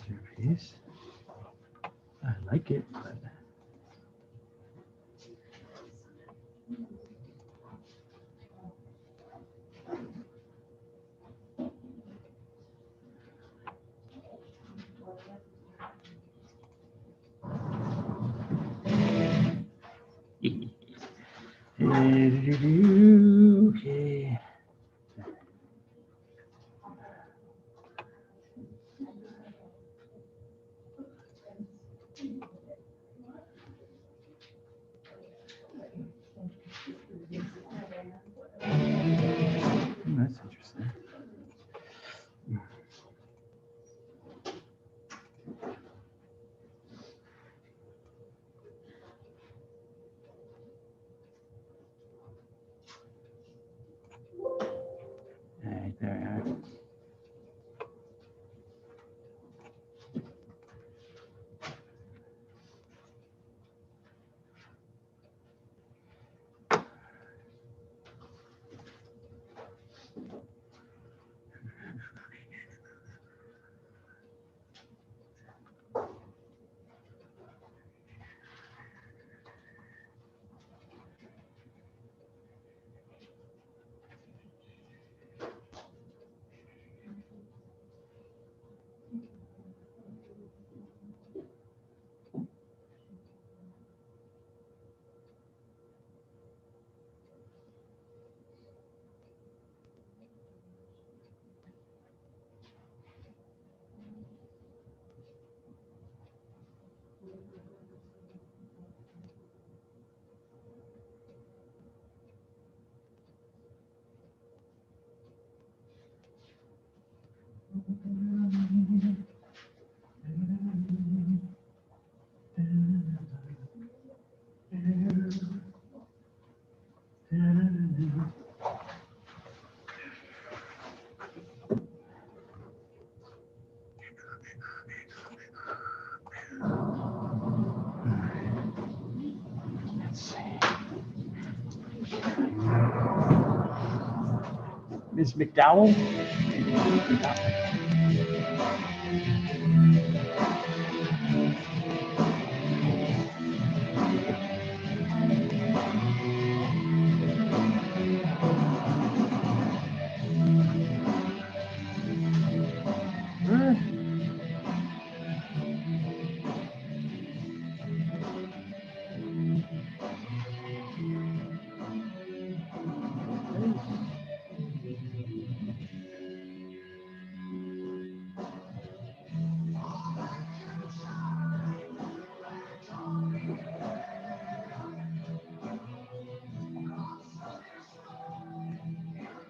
masterpiece. I like it, but okay. That's interesting. All right, there we are. Let's see. Ms. McDowell?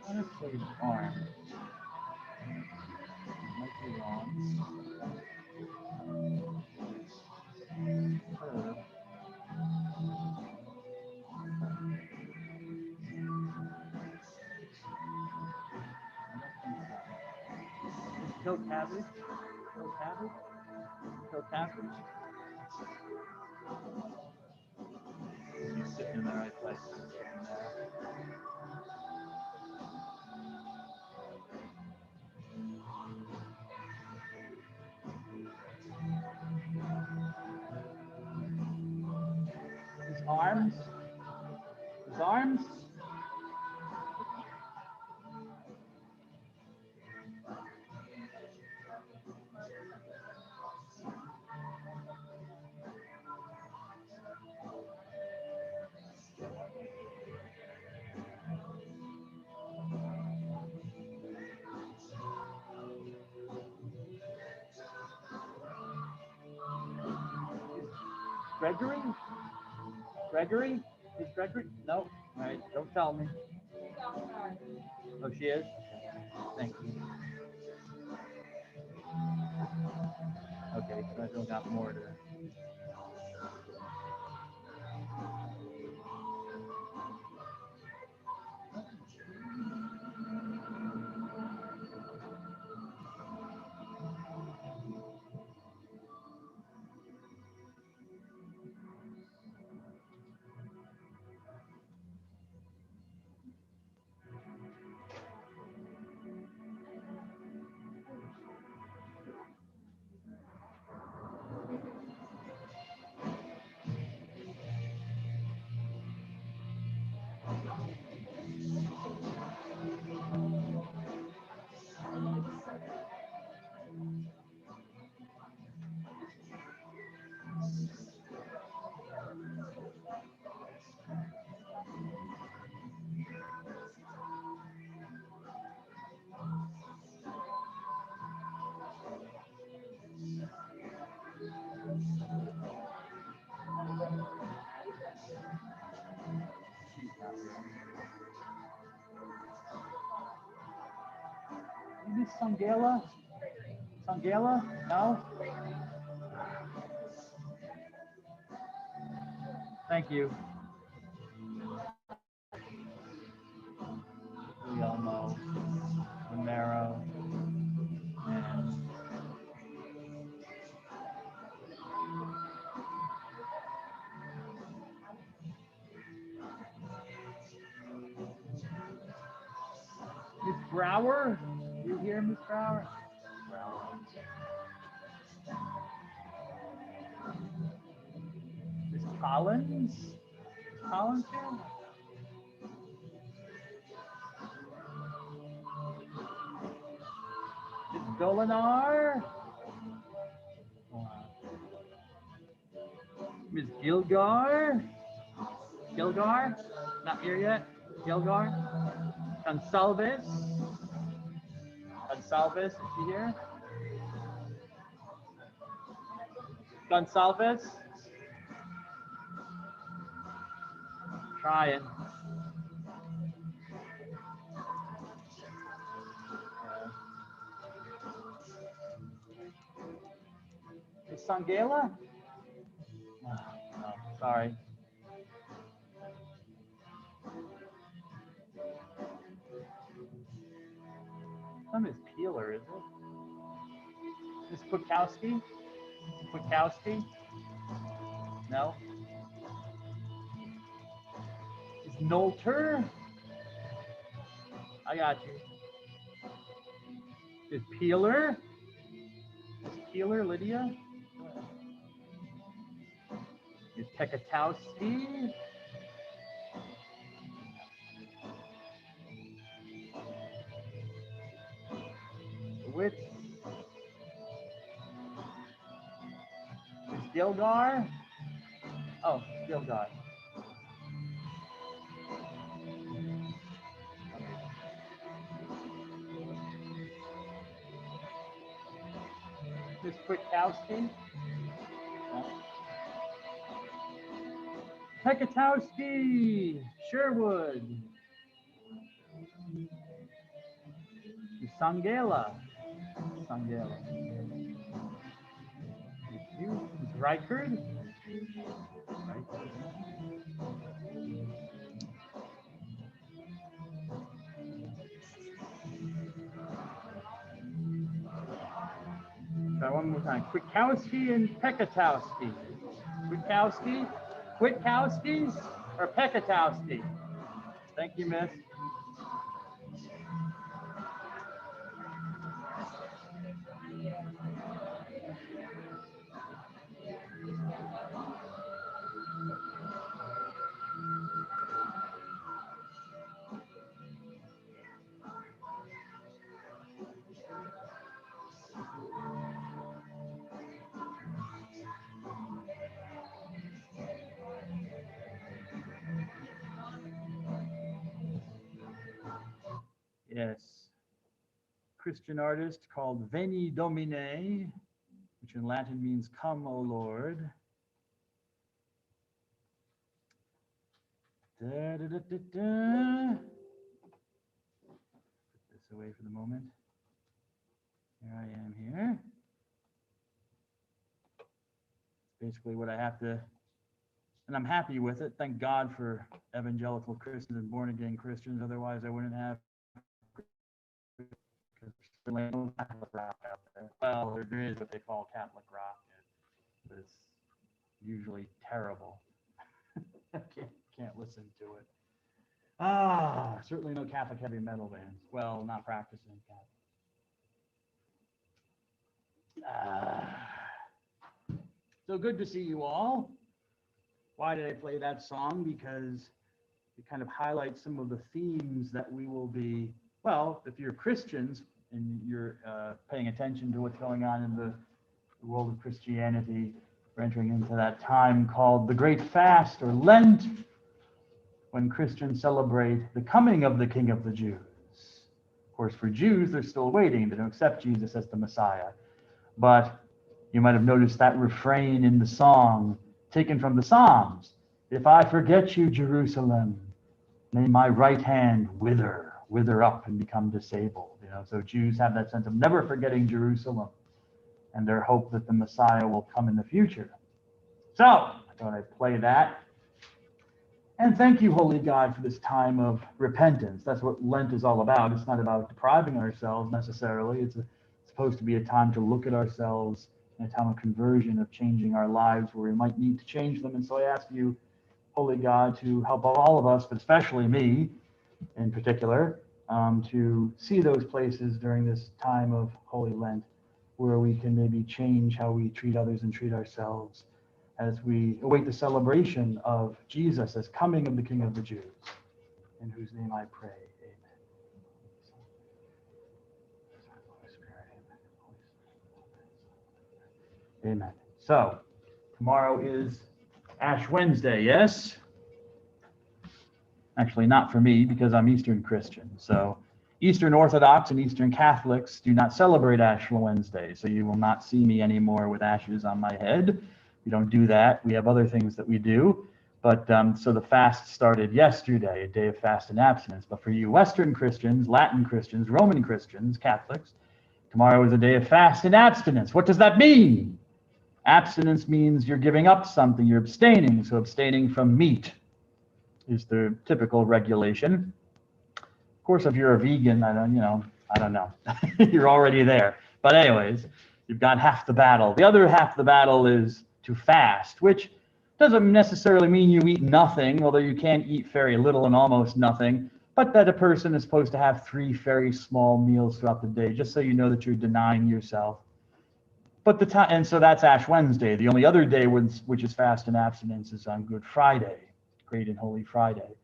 Honestly, arm. Might be wrong. Kill cabbage? Kill cabbage? Kill cabbage? You're sitting in the right place. His arms? His arms? Gregory? Gregory? Is Gregory? No. All right, don't tell me. Oh, she is? Thank you. Okay, so I still got more to. Miss Sangela? Sangela? No? Thank you. Guillermo, Romero, and Miss Brower? You here, Miss Brower? Miss Collins? Collins here? Miss Dolinar? Miss Gilgar? Gilgar? Not here yet? Gilgar? Gonsalves? Gonsalves, is she here? Gonsalves? Trying. Is Sangela? No, sorry. Some is Peeler, is it? Miss Kwiatkowski? Kwiatkowski? No. Is Nolter? I got you. Is Peeler? Is Peeler Lydia? Is Pekatowski? Which is Gilgar? Oh, Gilgar. Miss Kwiatkowski? No. Pekatowski! Sherwood! Sangela. Sangela. You, Reichard? Try one more time. Kwiatkowski and Pekatowski. Kwiatkowski? Kwiatkowski or Pekatowski? Thank you, miss. Yes. Christian artist called Veni Domine, which in Latin means come, O Lord. Da, da, da, da, da. Put this away for the moment. Here I am here. It's basically what I have to, and I'm happy with it. Thank God for evangelical Christians and born again Christians. Otherwise, I wouldn't have. Catholic rock out there. Well, there is what they call Catholic rock, but it's usually terrible. I can't listen to it. Certainly no Catholic heavy metal bands. Well, not practicing Catholic. So good to see you all. Why did I play that song? Because it kind of highlights some of the themes that we will be, well, if you're Christians and you're paying attention to what's going on in the world of Christianity, we're entering into that time called the Great Fast or Lent, when Christians celebrate the coming of the King of the Jews. Of course, for Jews, they're still waiting. They don't accept Jesus as the Messiah. But you might have noticed that refrain in the song taken from the Psalms. If I forget you, Jerusalem, may my right hand wither up and become disabled. So Jews have that sense of never forgetting Jerusalem and their hope that the Messiah will come in the future. So I thought I'd play that. And thank you, Holy God, for this time of repentance. That's what Lent is all about. It's not about depriving ourselves necessarily. It's supposed to be a time to look at ourselves, and a time of conversion, of changing our lives where we might need to change them. And so I ask you, Holy God, to help all of us, but especially me in particular, to see those places during this time of Holy Lent where we can maybe change how we treat others and treat ourselves as we await the celebration of Jesus as coming of the King of the Jews, in whose name I pray. Amen. Amen. So, tomorrow is Ash Wednesday, yes? Actually, not for me, because I'm Eastern Christian. So, Eastern Orthodox and Eastern Catholics do not celebrate Ash Wednesday, so you will not see me anymore with ashes on my head. We don't do that. We have other things that we do. But so the fast started yesterday, a day of fast and abstinence. But for you Western Christians, Latin Christians, Roman Christians, Catholics, tomorrow is a day of fast and abstinence. What does that mean? Abstinence means you're giving up something, you're abstaining. So abstaining from meat is the typical regulation. Of course, if you're a vegan, I don't know. You're already there. But anyways, you've got half the battle. The other half of the battle is to fast, which doesn't necessarily mean you eat nothing, although you can eat very little and almost nothing, but that a person is supposed to have 3 very small meals throughout the day, just so you know that you're denying yourself. But and so that's Ash Wednesday. The only other day which is fast and abstinence is on Good Friday, Great and Holy Friday.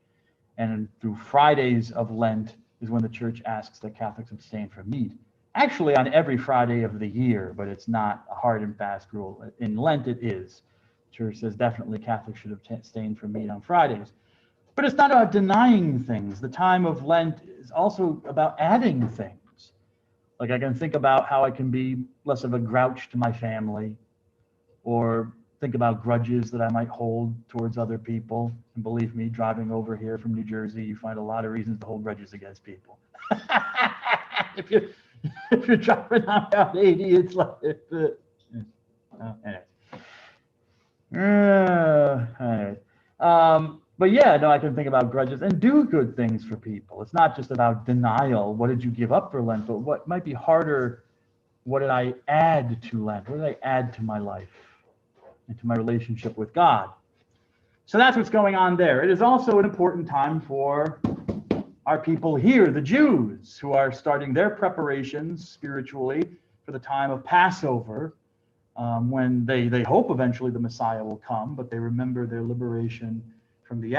And through Fridays of Lent is when the church asks that Catholics abstain from meat. Actually, on every Friday of the year, but it's not a hard and fast rule. In Lent, it is. The church says definitely Catholics should abstain from meat on Fridays. But it's not about denying things. The time of Lent is also about adding things. Like I can think about how I can be less of a grouch to my family, or think about grudges that I might hold towards other people. And believe me, driving over here from New Jersey, you find a lot of reasons to hold grudges against people. If you're driving on Route 80, it's like anyways. But yeah, no, I can think about grudges and do good things for people. It's not just about denial. What did you give up for Lent? But what might be harder, what did I add to Lent? What did I add to my life and to my relationship with God? So that's what's going on there. It is also an important time for our people here, the Jews, who are starting their preparations spiritually for the time of Passover, when they hope eventually the Messiah will come, but they remember their liberation from the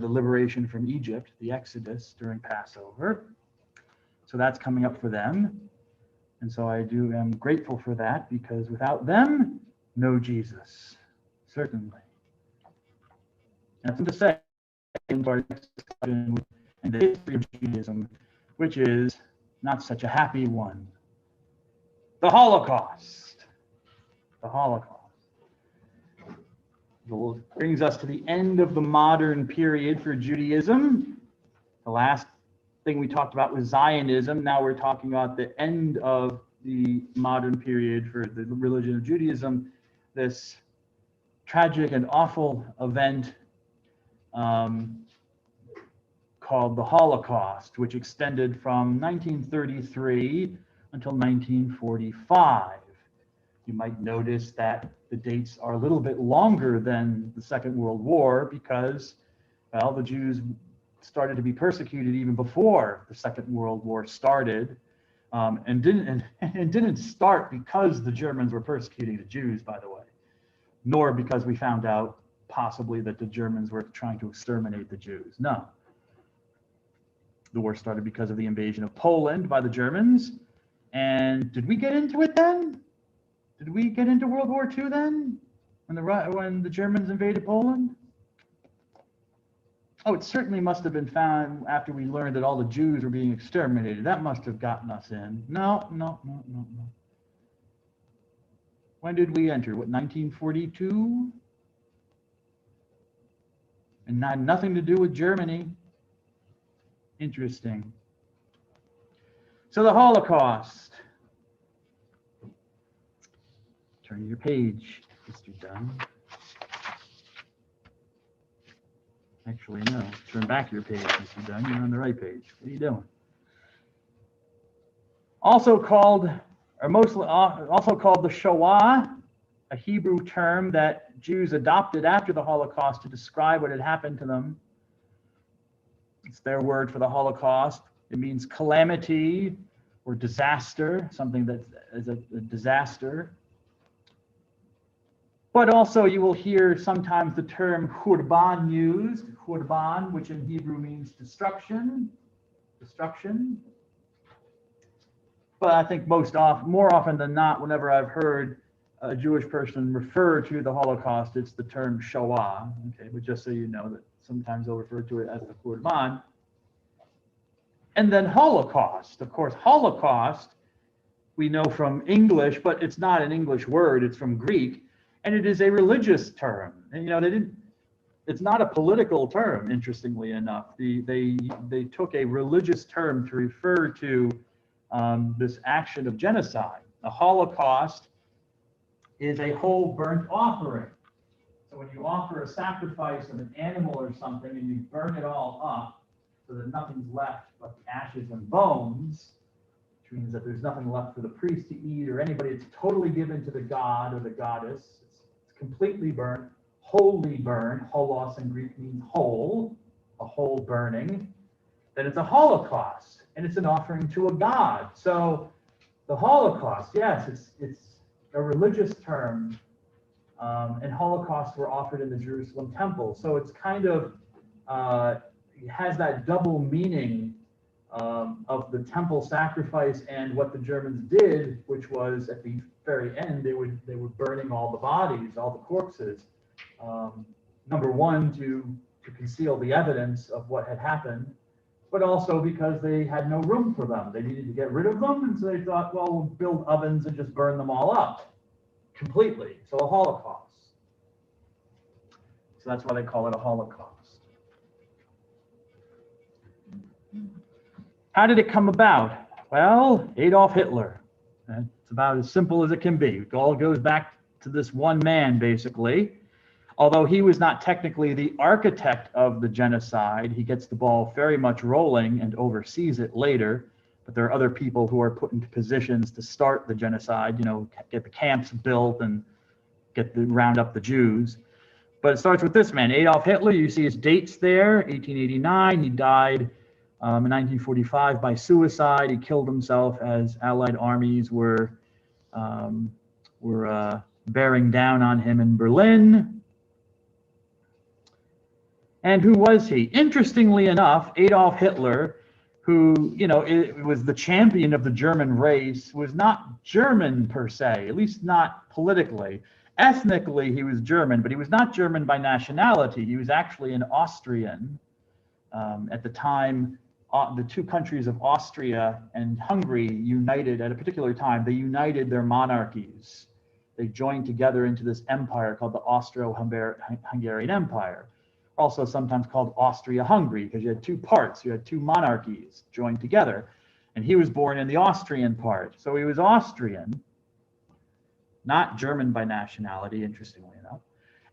liberation from Egypt, the Exodus during Passover. So that's coming up for them. And so I am grateful for that, because without them, no Jesus, certainly. And that's to say, into our next discussion and the history of Judaism, which is not such a happy one. The Holocaust. The Holocaust. It brings us to the end of the modern period for Judaism. The last thing we talked about was Zionism. Now we're talking about the end of the modern period for the religion of Judaism, this tragic and awful event called the Holocaust, which extended from 1933 until 1945. You might notice that the dates are a little bit longer than the Second World War because, well, the Jews started to be persecuted even before the Second World War started, and didn't start because the Germans were persecuting the Jews, by the way, nor because we found out possibly that the Germans were trying to exterminate the Jews. No. The war started because of the invasion of Poland by the Germans. And did we get into it then? Did we get into World War II then? When the Germans invaded Poland? Oh, it certainly must have been found after we learned that all the Jews were being exterminated. That must have gotten us in. No. When did we enter? What, 1942? And nothing to do with Germany. Interesting. So the Holocaust. Turn to your page, Mr. Dunn. Actually, no. Turn back your page, Mr. Dunn. You're on the right page. What are you doing? Also called the Shoah, a Hebrew term that Jews adopted after the Holocaust to describe what had happened to them. It's their word for the Holocaust. It means calamity or disaster, something that is a disaster. But also you will hear sometimes the term Khurban used, Khurban, which in Hebrew means destruction. But I think more often than not, whenever I've heard a Jewish person refer to the Holocaust, it's the term Shoah. Okay, but just so you know that sometimes they'll refer to it as the Khurban. And then Holocaust. Of course, Holocaust, we know from English, but it's not an English word, it's from Greek. And it is a religious term. And it's not a political term, interestingly enough. They took a religious term to refer to this action of genocide. The Holocaust is a whole burnt offering. So when you offer a sacrifice of an animal or something and you burn it all up so that nothing's left but the ashes and bones, which means that there's nothing left for the priest to eat or anybody, it's totally given to the god or the goddess. It's completely burnt, wholly burned. Holos in Greek means whole, a whole burning. Then it's a Holocaust, and it's an offering to a god. So the Holocaust, yes, it's a religious term, and Holocausts were offered in the Jerusalem temple. So it's kind of, it has that double meaning of the temple sacrifice and what the Germans did, which was at the very end, they were burning all the bodies, all the corpses. Number one, to conceal the evidence of what had happened, but also because they had no room for them. They needed to get rid of them, and so they thought, well, we'll build ovens and just burn them all up completely. So a Holocaust. So that's why they call it a Holocaust. How did it come about? Well, Adolf Hitler. It's about as simple as it can be. It all goes back to this one man, basically. Although he was not technically the architect of the genocide, he gets the ball very much rolling and oversees it later. But there are other people who are put into positions to start the genocide, get the camps built and round up the Jews. But it starts with this man, Adolf Hitler. You see his dates there, 1889. He died in 1945 by suicide. He killed himself as Allied armies were bearing down on him in Berlin. And who was he? Interestingly enough, Adolf Hitler, who, was the champion of the German race, was not German per se, at least not politically. Ethnically, he was German, but he was not German by nationality. He was actually an Austrian. At the time, the two countries of Austria and Hungary united at a particular time. They united their monarchies. They joined together into this empire called the Austro-Hungarian Empire. Also sometimes called Austria-Hungary, because you had two parts. You had two monarchies joined together. And he was born in the Austrian part. So he was Austrian, not German by nationality, interestingly enough.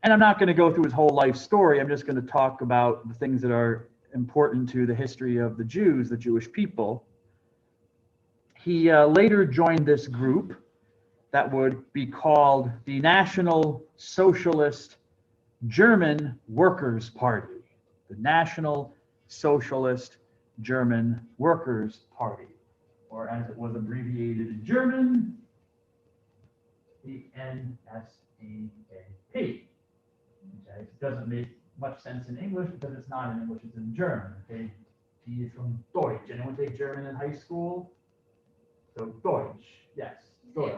And I'm not going to go through his whole life story. I'm just going to talk about the things that are important to the history of the Jews, the Jewish people. He later joined this group that would be called the National Socialist German Workers' Party, the National Socialist German Workers' Party, or as it was abbreviated in German, the NSDAP. Okay, it doesn't make much sense in English because it's not in English, it's in German. Okay, D is from Deutsch. Anyone take German in high school? So Deutsch, yes, Deutsch.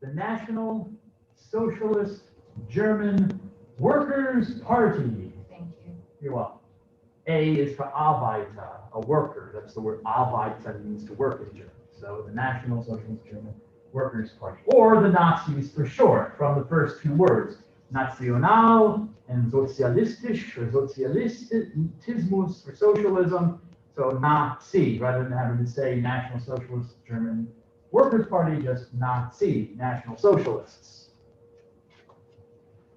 The National Socialist German Workers' Party. Thank you. You're welcome. A is for Arbeiter, a worker. That's the word Arbeiter means to work in German. So the National Socialist German Workers' Party, or the Nazis for short, from the first two words, National and Sozialistisch, or Sozialismus for socialism. So Nazi, rather than having to say National Socialist German Workers' Party, just Nazi, National Socialists.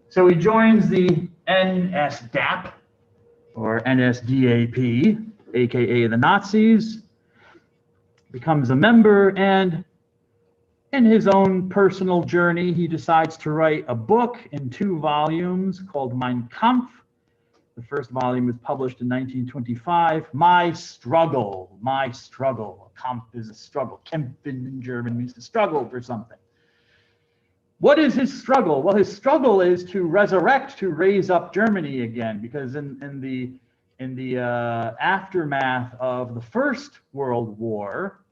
So he joins the NSDAP, or NSDAP, aka the Nazis, becomes a member, and in his own personal journey, he decides to write a book in 2 volumes called Mein Kampf. The first volume was published in 1925, My Struggle, My Struggle. Kampf is a struggle. Kämpfen in German means to struggle for something. What is his struggle? Well, his struggle is to resurrect, to raise up Germany again, because in the aftermath of the First World War,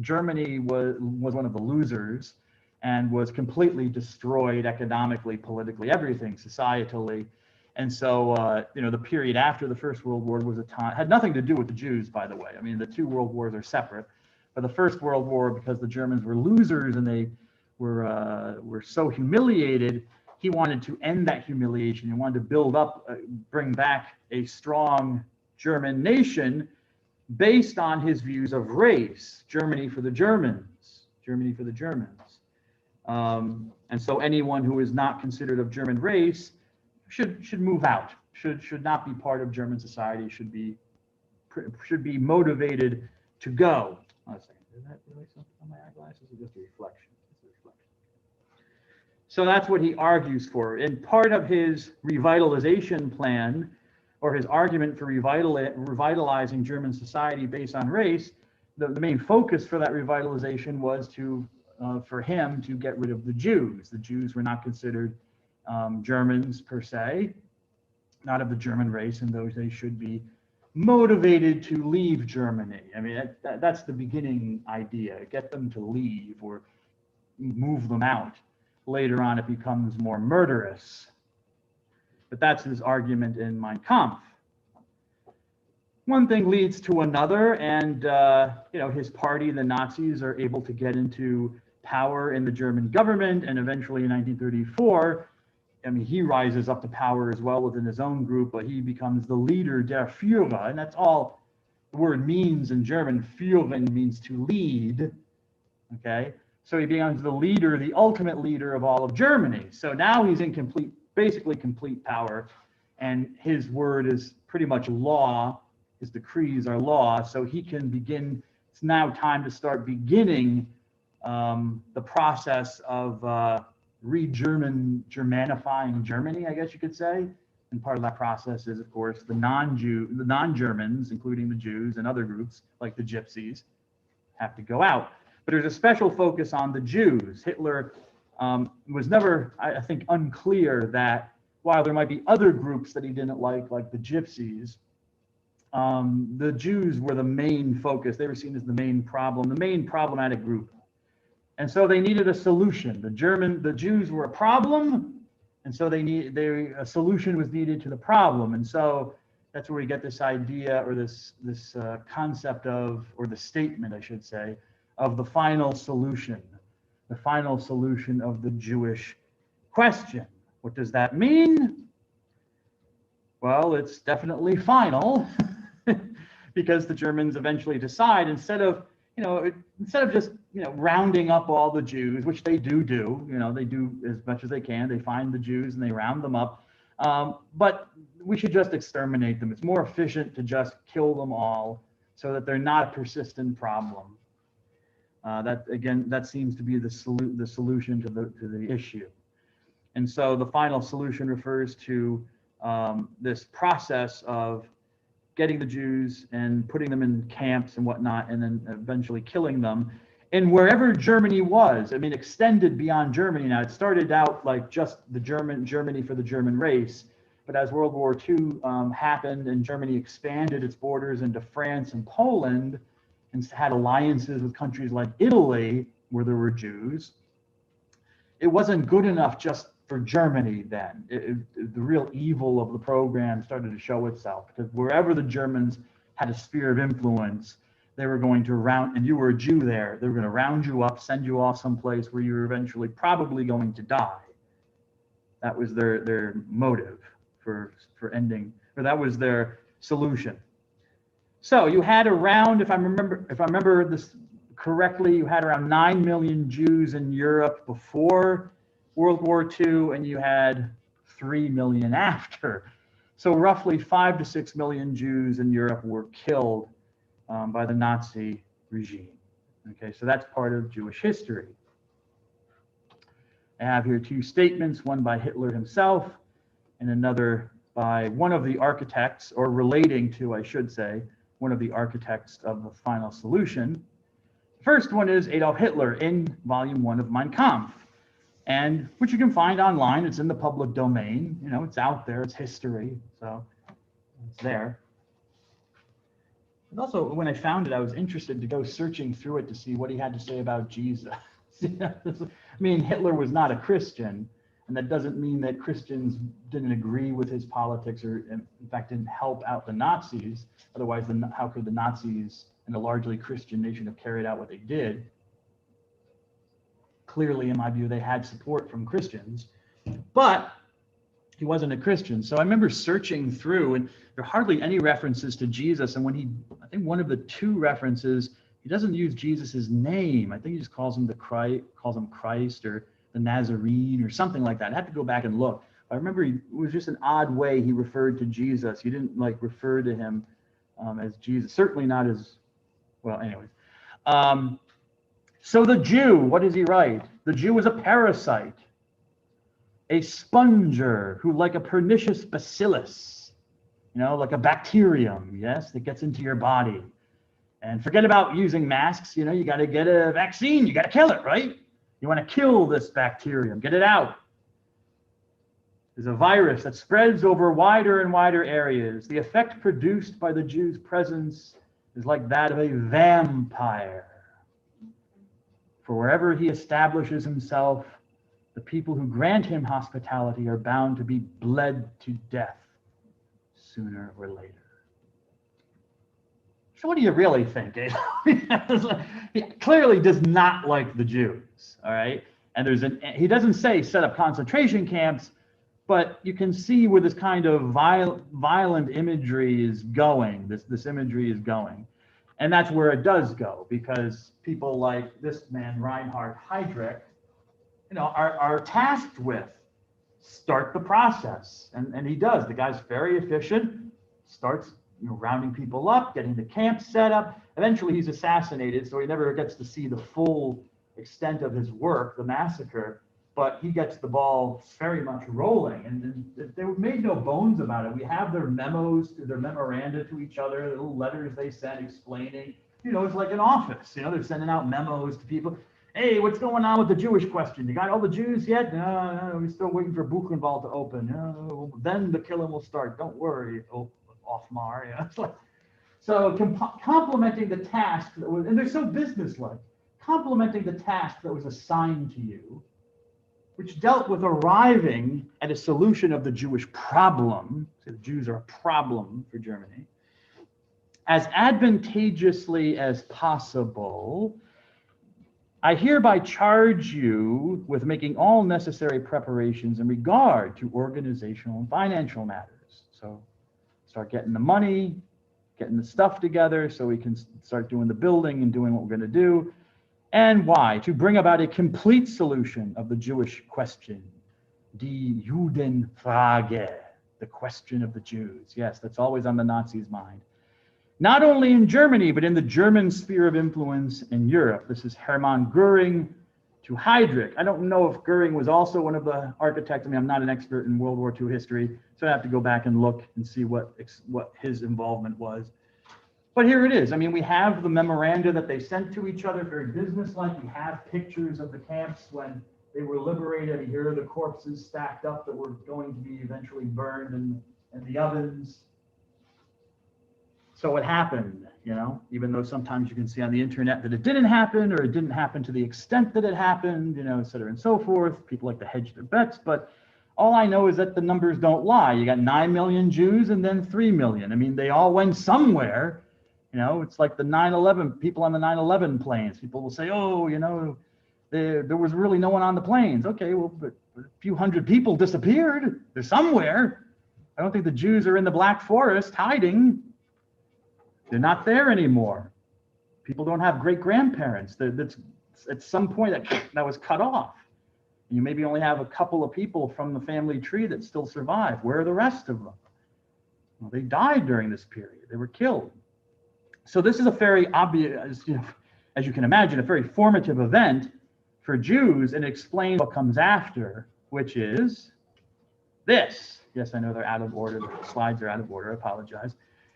Germany was one of the losers and was completely destroyed economically, politically, everything, societally. And so, the period after the First World War was a time, had nothing to do with the Jews, by the way. I mean, the 2 world wars are separate. But the First World War, because the Germans were losers and they were so humiliated, he wanted to end that humiliation. He wanted to build up, bring back a strong German nation based on his views of race, Germany for the Germans, Germany for the Germans. And so anyone who is not considered of German race should move out, should not be part of German society, should be motivated to go. Let's see, did that really something on my eyeglasses or just a reflection? So that's what he argues for. And part of his revitalization plan, or his argument for revitalizing German society based on race, the main focus for that revitalization was for him to get rid of the Jews. The Jews were not considered Germans per se, not of the German race, and those they should be motivated to leave Germany. I mean, that's the beginning idea, get them to leave or move them out. Later on, it becomes more murderous. But that's his argument in Mein Kampf. One thing leads to another, and his party, the Nazis, are able to get into power in the German government, and eventually in 1934, he rises up to power as well within his own group, but he becomes the leader, der Führer, and that's all the word means in German. Führen means to lead, okay? So he becomes the leader, the ultimate leader of all of Germany. So now he's in basically complete power, and his word is pretty much law. His decrees are law, so he can begin. It's now time to start beginning the process of Germanifying Germany, I guess you could say. And part of that process is, of course, the non-Germans, including the Jews and other groups like the Gypsies, have to go out. But there's a special focus on the Jews. Hitler was never, I think, unclear that while there might be other groups that he didn't like the Gypsies, the Jews were the main focus. They were seen as the main problem, the main problematic group. And so they needed a solution. The Jews were a problem, and so a solution was needed to the problem. And so that's where we get this idea, or this concept of, or the statement, I should say, of the final solution of the Jewish question. What does that mean? Well, it's definitely final, because the Germans eventually decide, instead of just rounding up all the Jews, which they do, they do as much as they can. They find the Jews and they round them up, but we should just exterminate them. It's more efficient to just kill them all, so that they're not a persistent problem. That seems to be the solution to the issue. And so the final solution refers to this process of getting the Jews and putting them in camps and whatnot, and then eventually killing them. And wherever Germany was, I mean, extended beyond Germany. Now, it started out like just the Germany for the German race. But as World War II happened and Germany expanded its borders into France and Poland and had alliances with countries like Italy, where there were Jews, it wasn't good enough just for Germany then. The real evil of the program started to show itself, because wherever the Germans had a sphere of influence, they were going to and you were a Jew there, they were going to round you up, send you off someplace where you were eventually probably going to die. That was their motive for ending, or that was their solution. So you had around, if I remember this correctly, you had around 9 million Jews in Europe before World War II, and you had 3 million after. So roughly 5 to 6 million Jews in Europe were killed by the Nazi regime. Okay, so that's part of Jewish history. I have here two statements, one by Hitler himself and another by one of the architects, or relating to, I should say, one of the architects of the final solution. The first one is Adolf Hitler in volume 1 of Mein Kampf, and which you can find online. It's in the public domain. You know, it's out there. It's history, so it's there. And also, when I found it, I was interested to go searching through it to see what he had to say about Jesus. I mean, Hitler was not a Christian, and that doesn't mean that Christians didn't agree with his politics, or in fact didn't help out the Nazis. Otherwise, how could the Nazis and a largely Christian nation have carried out what they did? Clearly, in my view, they had support from Christians, but he wasn't a Christian. So I remember searching through, and there are hardly any references to Jesus. And when I think one of the two references, he doesn't use Jesus's name. I think he just calls him Christ or the Nazarene or something like that. I have to go back and look. I remember it was just an odd way he referred to Jesus. He didn't like refer to him as Jesus. Certainly not as, well, anyways. So the Jew, what does he write? The Jew is a parasite, a sponger who, like a pernicious bacillus, you know, like a bacterium, yes, that gets into your body. And forget about using masks. You know, you got to get a vaccine. You got to kill it, right? You want to kill this bacterium, get it out. There's a virus that spreads over wider and wider areas. The effect produced by the Jew's presence is like that of a vampire. For wherever he establishes himself, the people who grant him hospitality are bound to be bled to death sooner or later. So what do you really think, Adolf? He clearly does not like the Jews, all right? And he doesn't say set up concentration camps, but you can see where this kind of violent imagery is going, this imagery is going. And that's where it does go, because people like this man, Reinhard Heydrich, you know, are tasked with start the process. And he does. The guy's very efficient, starts, you know, rounding people up, getting the camp set up. Eventually he's assassinated, so he never gets to see the full extent of his work, the massacre, but he gets the ball very much rolling. And they made no bones about it. We have their memos, their memoranda to each other, the little letters they sent explaining, you know, it's like an office, you know, they're sending out memos to people. Hey, what's going on with the Jewish question? You got all the Jews yet? No, we're still waiting for Buchenwald to open. No, then the killing will start. Don't worry. Offmar, yeah. It's like, so complementing the task that was, and they're so businesslike, complementing the task that was assigned to you, which dealt with arriving at a solution of the Jewish problem. So the Jews are a problem for Germany, as advantageously as possible. I hereby charge you with making all necessary preparations in regard to organizational and financial matters. So start getting the money, getting the stuff together so we can start doing the building and doing what we're going to do. And why? To bring about a complete solution of the Jewish question, die Judenfrage, the question of the Jews. Yes, that's always on the Nazis' mind. Not only in Germany, but in the German sphere of influence in Europe. This is Hermann Göring to Heydrich. I don't know if Göring was also one of the architects. I mean, I'm not an expert in World War II history, so I have to go back and look and see what his involvement was. But here it is. I mean, we have the memoranda that they sent to each other, very businesslike. We have pictures of the camps when they were liberated. Here are the corpses stacked up that were going to be eventually burned in the ovens. So it happened, you know, even though sometimes you can see on the internet that it didn't happen, or it didn't happen to the extent that it happened, you know, et cetera and so forth. People like to hedge their bets, but all I know is that the numbers don't lie. You got 9 million Jews and then 3 million. I mean, they all went somewhere. You know, it's like the 9/11, people on the 9/11 planes. People will say, oh, you know, there was really no one on the planes. Okay, well, but a few hundred people disappeared. They're somewhere. I don't think the Jews are in the Black Forest hiding. They're not there anymore. People don't have great-grandparents. That's at some point that was cut off. You maybe only have a couple of people from the family tree that still survive. Where are the rest of them? Well, they died during this period. They were killed. So this is a very obvious, you know, as you can imagine, a very formative event for Jews, and it explains what comes after, which is this. Yes, I know they're out of order. The slides are out of order. I apologize.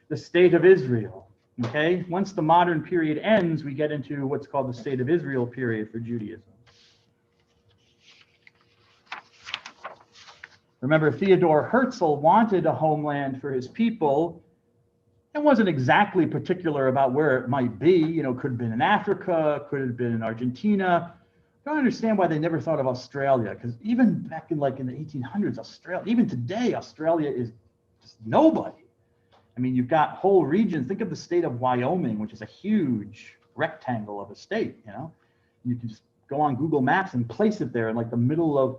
The state of Israel. Okay, once the modern period ends, we get into what's called the state of Israel period for Judaism. Remember, Theodor Herzl wanted a homeland for his people. It wasn't exactly particular about where it might be. You know, could have been in Africa, could have been in Argentina. I don't understand why they never thought of Australia, because even back in the 1800s, Australia, even today, Australia is just nobody. I mean, you've got whole regions. Think of the state of Wyoming, which is a huge rectangle of a state, you know. You can just go on Google Maps and place it there in like the middle of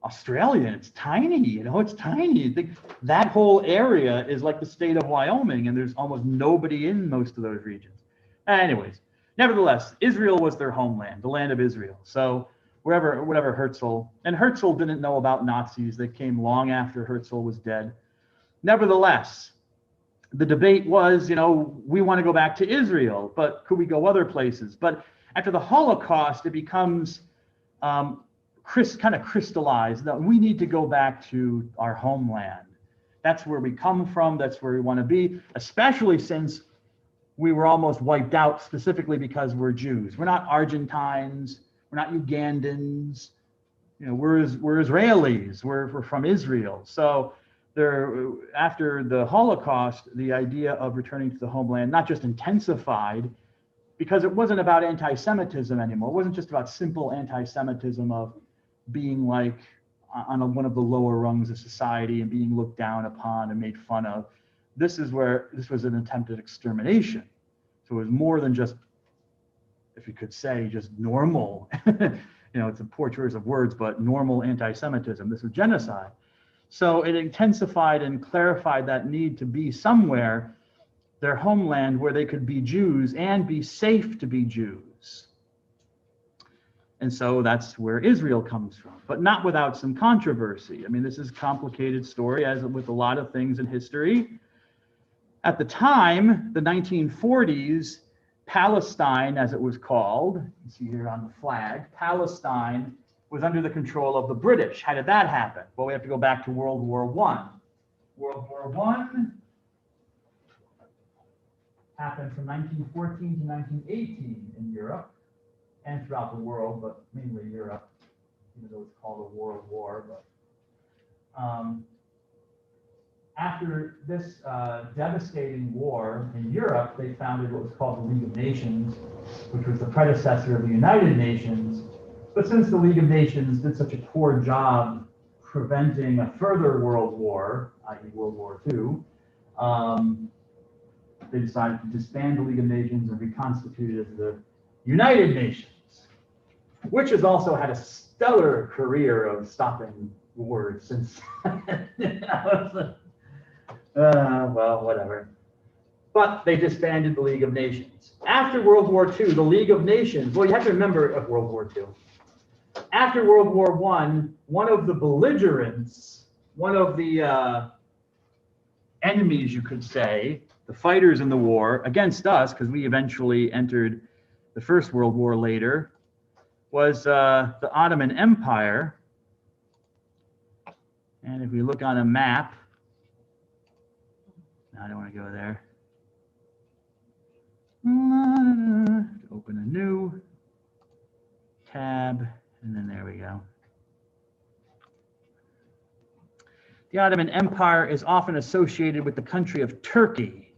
Australia, and it's tiny, you know, it's tiny. Think that whole area is like the state of Wyoming, and there's almost nobody in most of those regions. Anyways, nevertheless, Israel was their homeland, the land of Israel. So whatever Herzl, and Herzl didn't know about Nazis. They came long after Herzl was dead. Nevertheless, the debate was, you know, we want to go back to Israel, but could we go other places? But after the Holocaust, it becomes kind of crystallized that we need to go back to our homeland. That's where we come from. That's where we want to be, especially since we were almost wiped out specifically because we're Jews. We're not Argentines. We're not Ugandans. You know, we're Israelis. We're from Israel. So after the Holocaust, the idea of returning to the homeland not just intensified, because it wasn't about anti-Semitism anymore. It wasn't just about simple anti-Semitism of being like on one of the lower rungs of society and being looked down upon and made fun of. This was an attempt at extermination. So it was more than just, if you could say, just normal, you know, it's a poor choice of words, but normal anti-Semitism. This was genocide. So it intensified and clarified that need to be somewhere, their homeland, where they could be Jews and be safe to be Jews. And so that's where Israel comes from, but not without some controversy. I mean, this is a complicated story, as with a lot of things in history. At the time, the 1940s, Palestine, as it was called, you see here on the flag, Palestine was under the control of the British. How did that happen? Well, we have to go back to World War I. World War I happened from 1914 to 1918 in Europe and throughout the world, but mainly Europe, even though it's called a world war. But after this devastating war in Europe, they founded what was called the League of Nations, which was the predecessor of the United Nations. But since the League of Nations did such a poor job preventing a further world war, i.e. World War II, they decided to disband the League of Nations and reconstitute it as the United Nations, which has also had a stellar career of stopping wars since. Well, whatever. But they disbanded the League of Nations. After World War II, the League of Nations, well, you have to remember of World War II. After World War I, one of the belligerents, one of the enemies, you could say, the fighters in the war against us, because we eventually entered the First World War later, was the Ottoman Empire. And if we look on a map, I don't want to go there. The Ottoman Empire is often associated with the country of Turkey,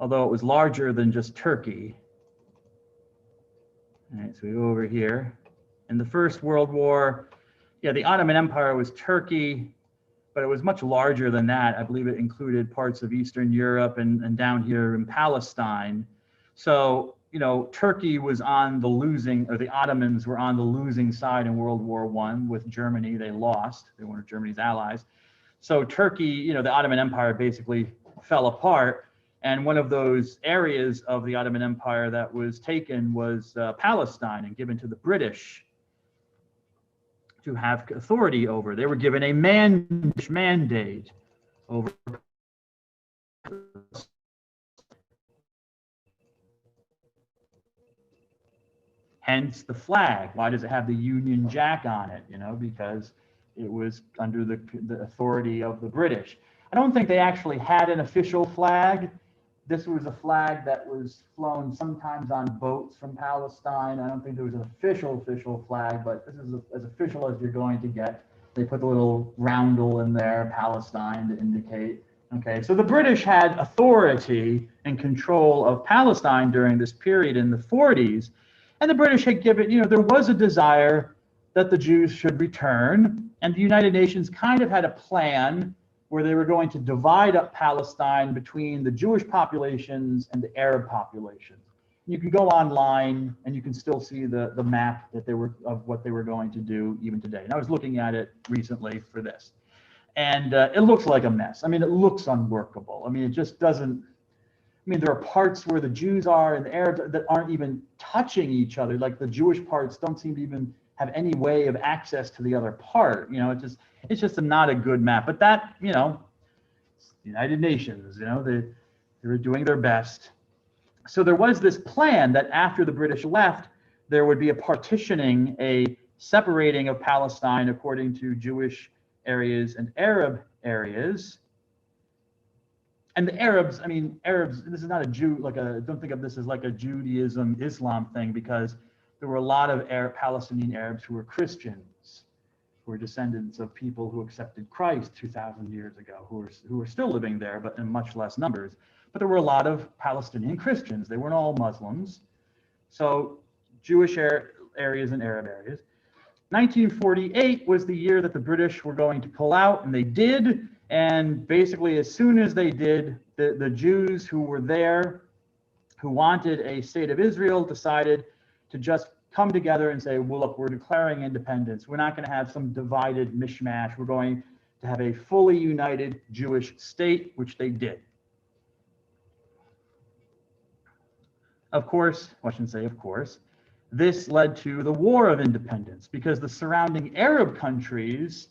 although it was larger than just Turkey. All right, so we go over here. In the First World War, yeah, the Ottoman Empire was Turkey, but it was much larger than that. I believe it included parts of Eastern Europe and down here in Palestine. So, you know, Turkey was on the losing, or the Ottomans were on the losing side in World War I with Germany. They lost. They were one of Germany's allies. So Turkey, you know, the Ottoman Empire basically fell apart. And one of those areas of the Ottoman Empire that was taken was Palestine and given to the British to have authority over. They were given a mandate over. Hence the flag. Why does it have the Union Jack on it? You know, because it was under the authority of the British. I don't think they actually had an official flag. This was a flag that was flown sometimes on boats from Palestine. I don't think there was an official flag, but this is as official as you're going to get. They put the little roundel in there, Palestine, to indicate. Okay, so the British had authority and control of Palestine during this period in the 40s. And the British had given, you know, there was a desire that the Jews should return. And the United Nations kind of had a plan where they were going to divide up Palestine between the Jewish populations and the Arab populations. You can go online and you can still see the map that they were of what they were going to do even today. And I was looking at it recently for this. And it looks like a mess. I mean, it looks unworkable. I mean, it just doesn't. I mean, there are parts where the Jews are and the Arabs that aren't even touching each other. Like the Jewish parts don't seem to even have any way of access to the other part. You know, it's just not a good map. But that, you know, the United Nations, you know, they were doing their best. So there was this plan that after the British left, there would be a partitioning, a separating of Palestine according to Jewish areas and Arab areas. And the Arabs, I mean, Arabs, this is not a Jew, don't think of this as like a Judaism, Islam thing, because there were a lot of Palestinian Arabs who were Christians, who were descendants of people who accepted Christ 2,000 years ago, who were still living there, but in much less numbers. But there were a lot of Palestinian Christians. They weren't all Muslims. So Jewish areas and Arab areas. 1948 was the year that the British were going to pull out, and they did. And basically, as soon as they did, the Jews who were there, who wanted a state of Israel, decided to just come together and say, well, look, we're declaring independence. We're not going to have some divided mishmash. We're going to have a fully united Jewish state, which they did. Of course, well, I shouldn't say of course, this led to the War of Independence, because the surrounding Arab countries,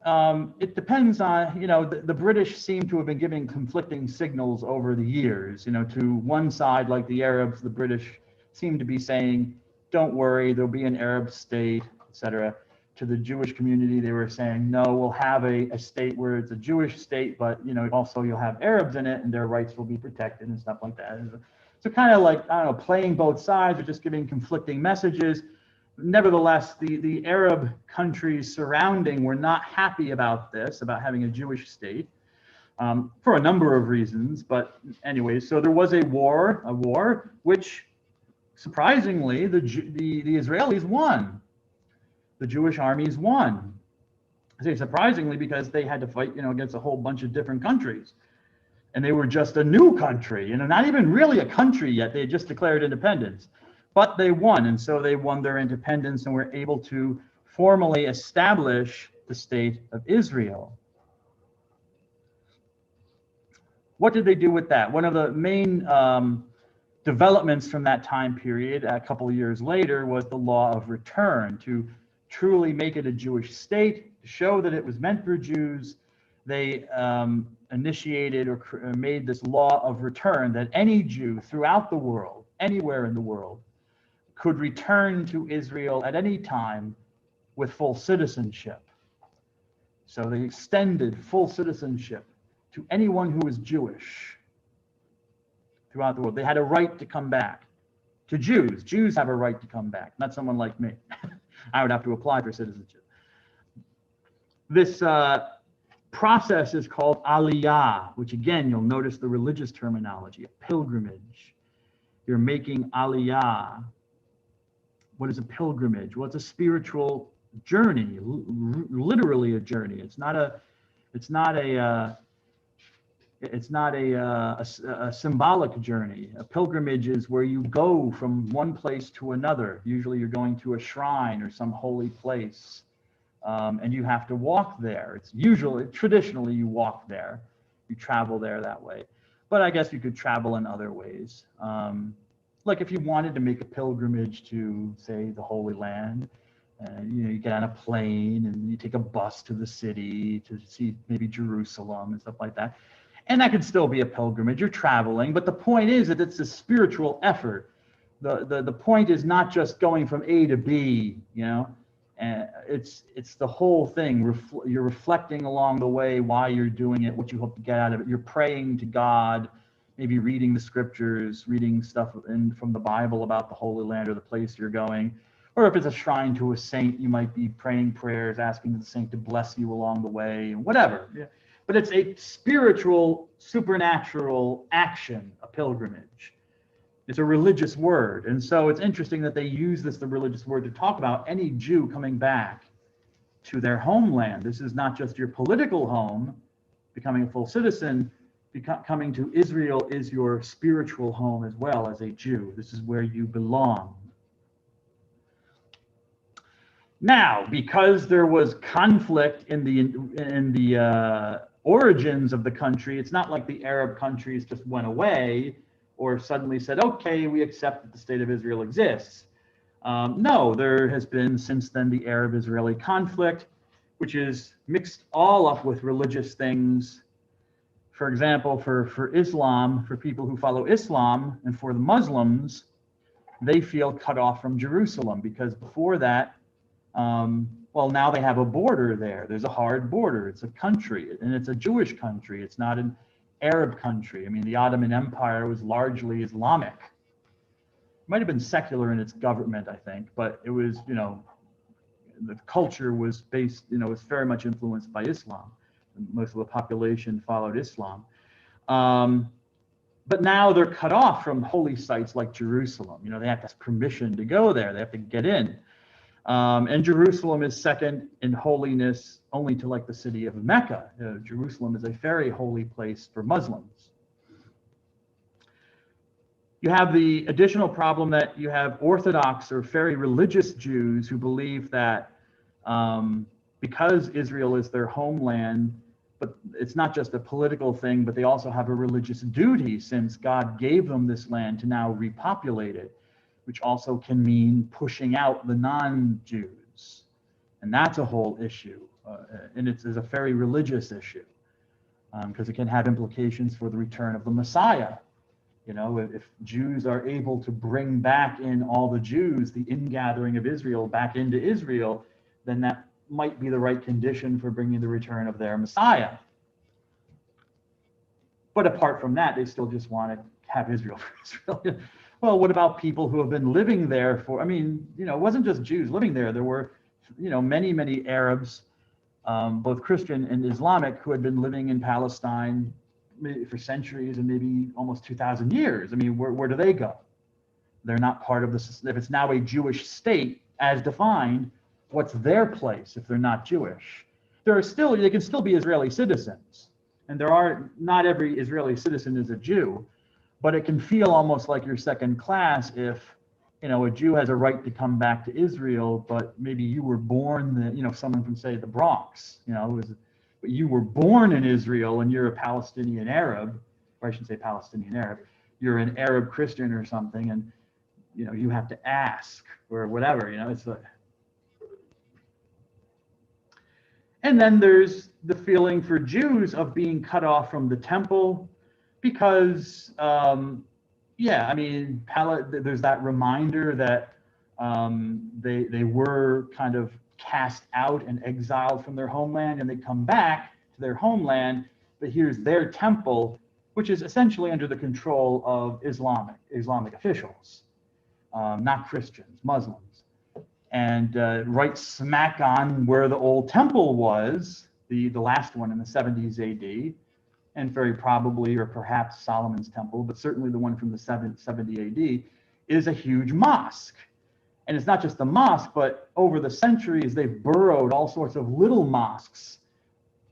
it depends on, you know, the British seem to have been giving conflicting signals over the years. You know, to one side, like the Arabs, the British seem to be saying, don't worry, there'll be an Arab state, etc. To the Jewish community, they were saying, no, we'll have a state where it's a Jewish state, but, you know, also you'll have Arabs in it and their rights will be protected and stuff like that. So kind of like, I don't know, playing both sides or just giving conflicting messages. Nevertheless, the Arab countries surrounding were not happy about this, about having a Jewish state, for a number of reasons. But anyway, so there was a war which surprisingly the Israelis won. The Jewish armies won. I say surprisingly because they had to fight, you know, against a whole bunch of different countries. And they were just a new country, you know, not even really a country yet. They had just declared independence. But they won, and so they won their independence and were able to formally establish the state of Israel. What did they do with that? One of the main developments from that time period, a couple of years later, was the law of return, to truly make it a Jewish state, to show that it was meant for Jews. They initiated or made this law of return, that any Jew throughout the world, anywhere in the world, could return to Israel at any time with full citizenship. So they extended full citizenship to anyone who was Jewish throughout the world. They had a right to come back. To Jews, Jews have a right to come back, not someone like me. I would have to apply for citizenship. This process is called aliyah, which again, you'll notice the religious terminology, a pilgrimage. You're making aliyah. What is a pilgrimage? Well, it's a spiritual journey, literally a journey. It's not a symbolic journey. A pilgrimage is where you go from one place to another. Usually you're going to a shrine or some holy place, and you have to walk there. It's traditionally you walk there, you travel there that way. But I guess you could travel in other ways. Like if you wanted to make a pilgrimage to, say, the Holy Land, you get on a plane and you take a bus to the city to see maybe Jerusalem and stuff like that. And that could still be a pilgrimage. You're traveling, but the point is that it's a spiritual effort. The point is not just going from A to B, and it's the whole thing. You're reflecting along the way why you're doing it, what you hope to get out of it. You're praying to God, maybe reading the scriptures, reading stuff from the Bible about the Holy Land or the place you're going. Or if it's a shrine to a saint, you might be praying prayers, asking the saint to bless you along the way, whatever. Yeah. But it's a spiritual, supernatural action, a pilgrimage. It's a religious word. And so it's interesting that they use the religious word, to talk about any Jew coming back to their homeland. This is not just your political home, becoming a full citizen. Coming to Israel is your spiritual home as well as a Jew. This is where you belong. Now, because there was conflict in the origins of the country, it's not like the Arab countries just went away or suddenly said, okay, we accept that the state of Israel exists. No, there has been since then the Arab-Israeli conflict, which is mixed all up with religious things. For example, for Islam, for people who follow Islam, and for the Muslims, they feel cut off from Jerusalem because before that, well, now they have a border there. There's a hard border. It's a country, and it's a Jewish country. It's not an Arab country. I mean, the Ottoman Empire was largely Islamic. It might have been secular in its government, I think, but it was, the culture was based, was very much influenced by Islam. Most of the population followed Islam. But now they're cut off from holy sites like Jerusalem. They have to have permission to go there. They have to get in. And Jerusalem is second in holiness only to like the city of Mecca. Jerusalem is a very holy place for Muslims. You have the additional problem that you have Orthodox or very religious Jews who believe that because Israel is their homeland, but it's not just a political thing, but they also have a religious duty since God gave them this land to now repopulate it, which also can mean pushing out the non-Jews. And that's a whole issue. And it's a very religious issue because it can have implications for the return of the Messiah. If Jews are able to bring back in all the Jews, the ingathering of Israel back into Israel, then that might be the right condition for bringing the return of their Messiah. But apart from that, they still just want to have Israel for Israel. Well, what about people who have been living there for, it wasn't just Jews living there. There were, many, many Arabs, both Christian and Islamic, who had been living in Palestine for centuries and maybe almost 2,000 years. Where do they go? They're not part of this. If it's now a Jewish state as defined, what's their place if they're not Jewish? They can still be Israeli citizens. And not every Israeli citizen is a Jew, but it can feel almost like you're second class if, a Jew has a right to come back to Israel, but maybe you were born, someone from, say, the Bronx, but you were born in Israel and you're a Palestinian Arab, or I shouldn't say Palestinian Arab, you're an Arab Christian or something, and, you have to ask or whatever, it's like. And then there's the feeling for Jews of being cut off from the temple because, there's that reminder that they were kind of cast out and exiled from their homeland, and they come back to their homeland, but here's their temple, which is essentially under the control of Islamic officials, not Christians, Muslims. And right smack on where the old temple was, the last one in the 70s AD, and very probably, or perhaps Solomon's temple, but certainly the one from the 70 AD, is a huge mosque. And it's not just a mosque, but over the centuries, they've burrowed all sorts of little mosques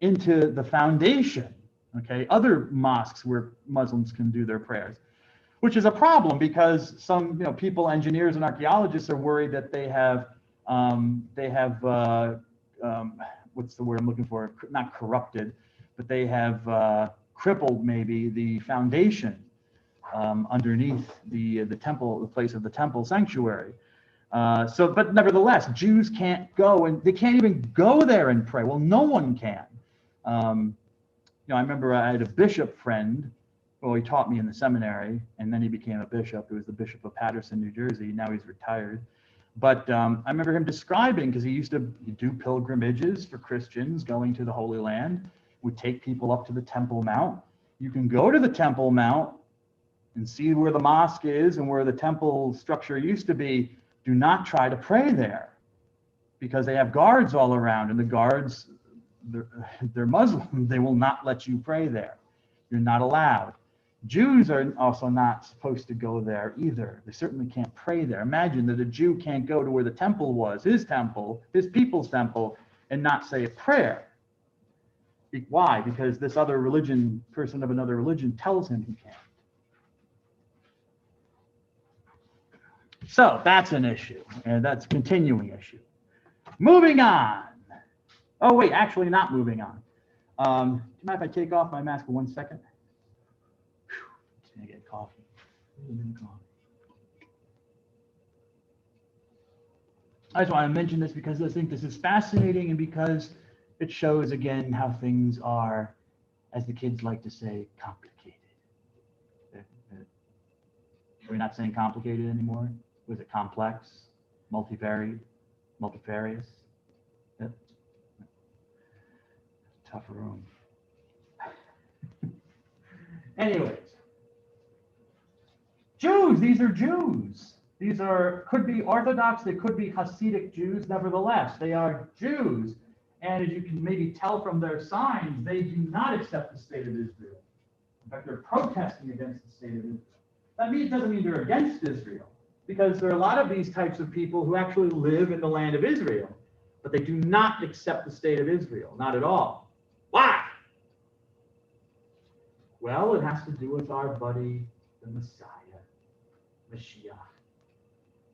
into the foundation, okay? Other mosques where Muslims can do their prayers, which is a problem because some people, engineers and archaeologists, are worried that they have what's the word I'm looking for? Not corrupted, but they have crippled maybe the foundation underneath the temple, the place of the temple sanctuary. But nevertheless, Jews can't go, and they can't even go there and pray. Well, no one can. I remember I had a bishop friend. Well, he taught me in the seminary, and then he became a bishop. He was the Bishop of Paterson, New Jersey. Now he's retired. But I remember him describing, because he used to do pilgrimages for Christians going to the Holy Land, would take people up to the Temple Mount. You can go to the Temple Mount and see where the mosque is and where the temple structure used to be. Do not try to pray there, because they have guards all around, and the guards, they're Muslim. They will not let you pray there. You're not allowed. Jews are also not supposed to go there either. They certainly can't pray there. Imagine that a Jew can't go to where the temple was, his people's temple, and not say a prayer. Why? Because this other person of another religion tells him he can't. So that's an issue, and that's a continuing issue. Moving on. Oh, wait, actually not moving on. Do you mind if I take off my mask for 1 second? Just gonna get coffee. I just want to mention this because I think this is fascinating, and because it shows again how things are, as the kids like to say, complicated. Are we not saying complicated anymore? Was it complex, multivariate, multifarious? Yep. Tough room. Anyways, Jews, these are Jews. These could be Orthodox, they could be Hasidic Jews. Nevertheless, they are Jews. And as you can maybe tell from their signs, they do not accept the state of Israel. In fact, they're protesting against the state of Israel. That doesn't mean they're against Israel, because there are a lot of these types of people who actually live in the land of Israel, but they do not accept the state of Israel, not at all. Why? Well, it has to do with our buddy, the Messiah, Mashiach.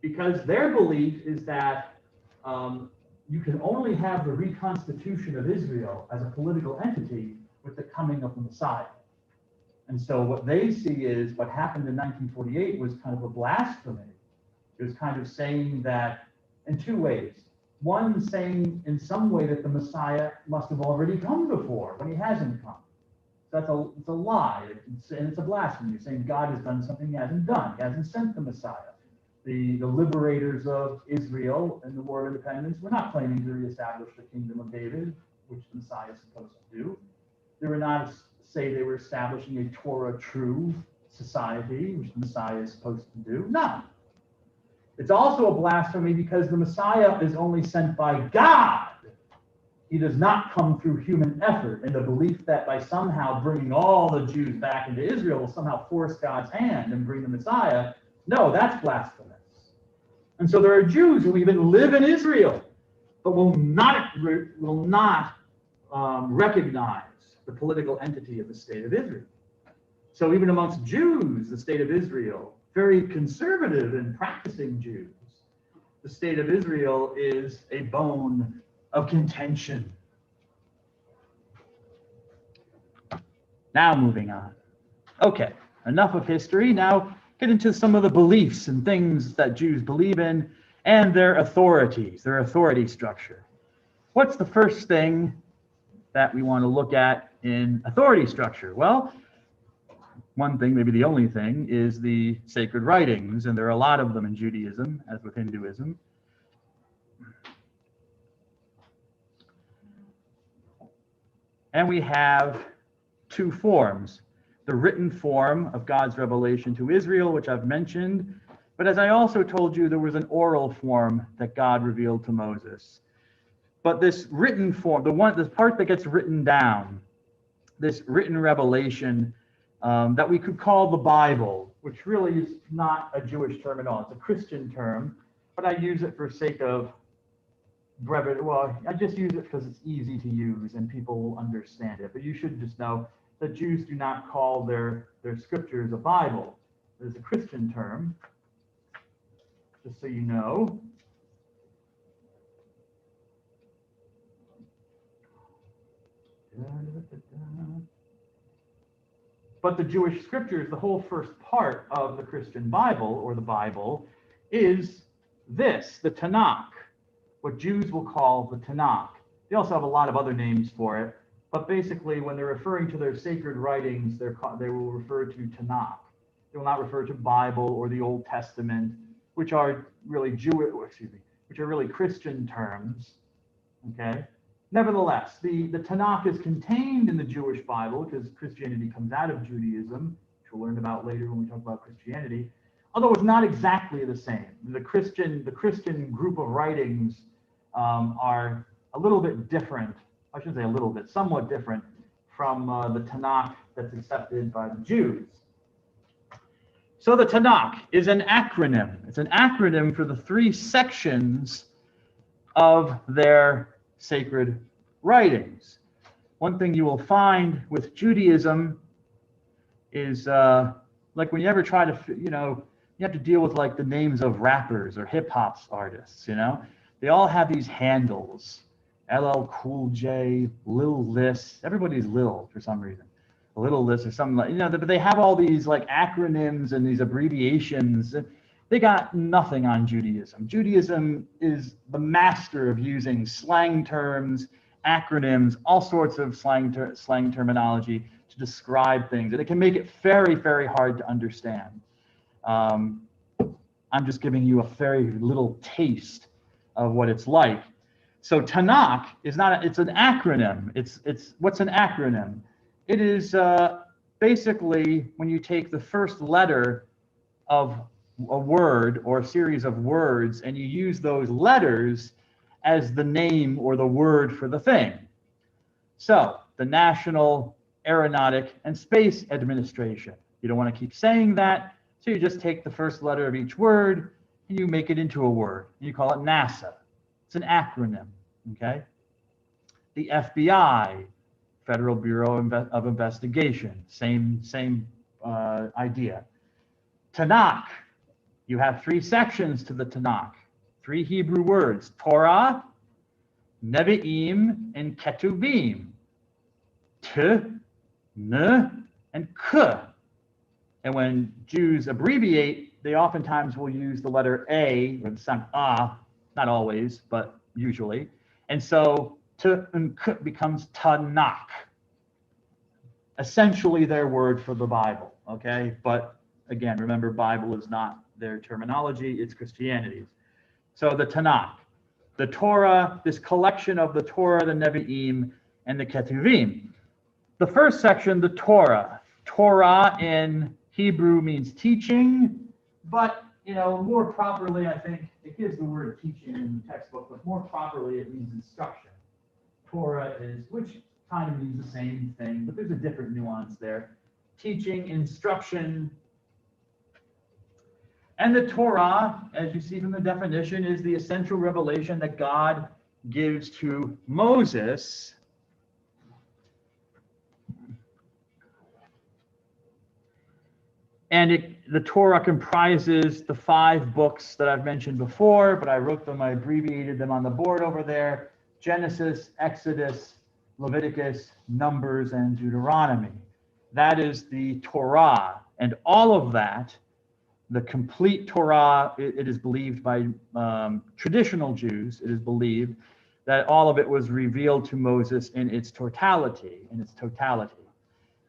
Because their belief is that you can only have the reconstitution of Israel as a political entity with the coming of the Messiah. And so what they see is what happened in 1948 was kind of a blasphemy. It was kind of saying that in two ways. One, saying in some way that the Messiah must have already come before when he hasn't come. So it's a lie, and it's a blasphemy. You're saying God has done something he hasn't done. He hasn't sent the Messiah. The liberators of Israel in the War of Independence were not claiming to reestablish the kingdom of David, which the Messiah is supposed to do. They were not say they were establishing a Torah true society, which the Messiah is supposed to do. No. It's also a blasphemy because the Messiah is only sent by God. He does not come through human effort, and the belief that by somehow bringing all the Jews back into Israel will somehow force God's hand and bring the Messiah. No, that's blasphemous. And so there are Jews who even live in Israel, but will not recognize the political entity of the state of Israel. So even amongst Jews, the state of Israel, very conservative and practicing Jews, the state of Israel is a bone of contention. Now moving on. Okay, enough of history. Now get into some of the beliefs and things that Jews believe in and their authorities, their authority structure. What's the first thing that we want to look at in authority structure? Well, one thing, maybe the only thing, is the sacred writings, and there are a lot of them in Judaism, as with Hinduism. And we have two forms. The written form of God's revelation to Israel, which I've mentioned, but as I also told you, there was an oral form that God revealed to Moses. But this written form, the part that gets written down, this written revelation that we could call the Bible, which really is not a Jewish term at all. It's a Christian term, but I use it for sake of brevity. Well, I just use it because it's easy to use and people will understand it. But you should just know that Jews do not call their scriptures a Bible. It's a Christian term, just so you know. But the Jewish scriptures, the whole first part of the Christian Bible, or the Bible, is this, the Tanakh, what Jews will call the Tanakh. They also have a lot of other names for it, but basically when they're referring to their sacred writings, they will refer to Tanakh. They will not refer to Bible or the Old Testament, which are really which are really Christian terms, okay? Nevertheless, the Tanakh is contained in the Jewish Bible because Christianity comes out of Judaism, which we'll learn about later when we talk about Christianity, although it's not exactly the same. The Christian group of writings are a little bit different, I shouldn't say a little bit, somewhat different from the Tanakh that's accepted by the Jews. So the Tanakh is an acronym. It's an acronym for the 3 sections of their sacred writings. One thing you will find with Judaism is like when you ever try to, you have to deal with like the names of rappers or hip hop artists, they all have these handles, LL Cool J, Lil Lis, everybody's Lil for some reason, a Little Lis or something like, but they have all these like acronyms and these abbreviations. They got nothing on Judaism. Judaism is the master of using slang terms, acronyms, all sorts of slang terminology to describe things. And it can make it very, very hard to understand. I'm just giving you a very little taste of what it's like. So Tanakh is it's an acronym. It's what's an acronym? It is basically when you take the first letter of a word or a series of words and you use those letters as the name or the word for the thing. So the National Aeronautic and Space Administration. You don't want to keep saying that, so you just take the first letter of each word and you make it into a word. You call it NASA. It's an acronym, okay? The FBI, Federal Bureau of Investigation, same idea. Tanakh. You have 3 sections to the Tanakh, 3 Hebrew words, Torah, Nevi'im, and Ketuvim. T, N, and K. And when Jews abbreviate, they oftentimes will use the letter A or the sound A, not always, but usually. And so T and K becomes Tanakh. Essentially their word for the Bible, okay? But again, remember, Bible is not their terminology, it's Christianity's. So the Tanakh, the Torah, this collection of the Torah, the Nevi'im, and the Ketuvim. The first section, the Torah. Torah in Hebrew means teaching, but more properly, I think it gives the word teaching in the textbook, but more properly it means instruction. Torah which kind of means the same thing, but there's a different nuance there. Teaching, instruction. And the Torah, as you see from the definition, is the essential revelation that God gives to Moses. And the Torah comprises the 5 books that I've mentioned before, but I wrote them, I abbreviated them on the board over there. Genesis, Exodus, Leviticus, Numbers, and Deuteronomy. That is the Torah. And all of that, the complete Torah, it is believed by traditional Jews, it is believed that all of it was revealed to Moses in its totality,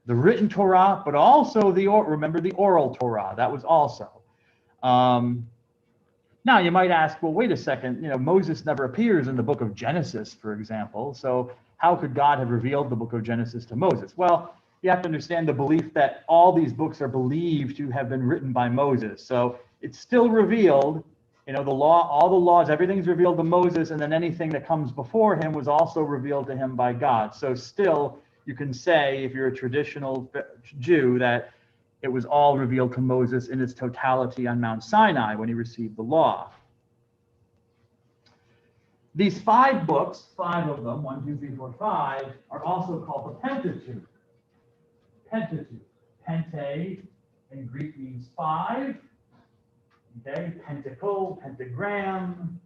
The written Torah, but also remember the oral Torah, that was also. Now you might ask, well, wait a second, Moses never appears in the book of Genesis, for example, so how could God have revealed the book of Genesis to Moses? Well, you have to understand the belief that all these books are believed to have been written by Moses. So it's still revealed, You know, the law, all the laws, everything's revealed to Moses, and then anything that comes before him was also revealed to him by God. So still, you can say, if you're a traditional Jew, that it was all revealed to Moses in its totality on Mount Sinai when he received the law. These 5 books, 5 of them, 1, 2, 3, 4, 5, are also called the Pentateuch. Pentateuch. Pente in Greek means 5. Okay, pentacle, pentagram.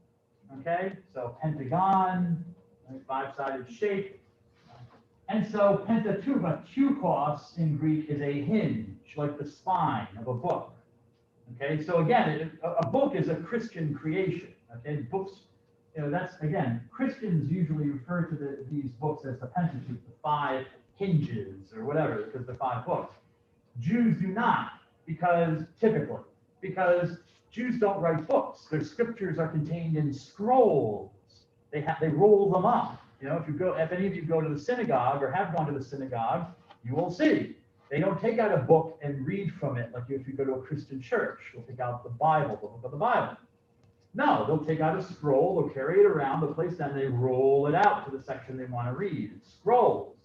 Okay, so pentagon, 5-sided shape. And so Pentateuch, tukos in Greek, is a hinge, like the spine of a book. Okay, so again, a book is a Christian creation. Okay, books, you know, that's, again, Christians usually refer to these books as the Pentateuch, the 5 hinges or whatever, because they're 5 books. Jews do not, because Jews don't write books. Their scriptures are contained in scrolls. They roll them up. You know, if any of you go to the synagogue or have gone to the synagogue, you will see they don't take out a book and read from it like if you go to a Christian church. They'll take out the Bible, the book of the Bible. No, they'll take out a scroll, they'll carry it around, they'll place it down, they roll it out to the section they want to read. It's scrolls.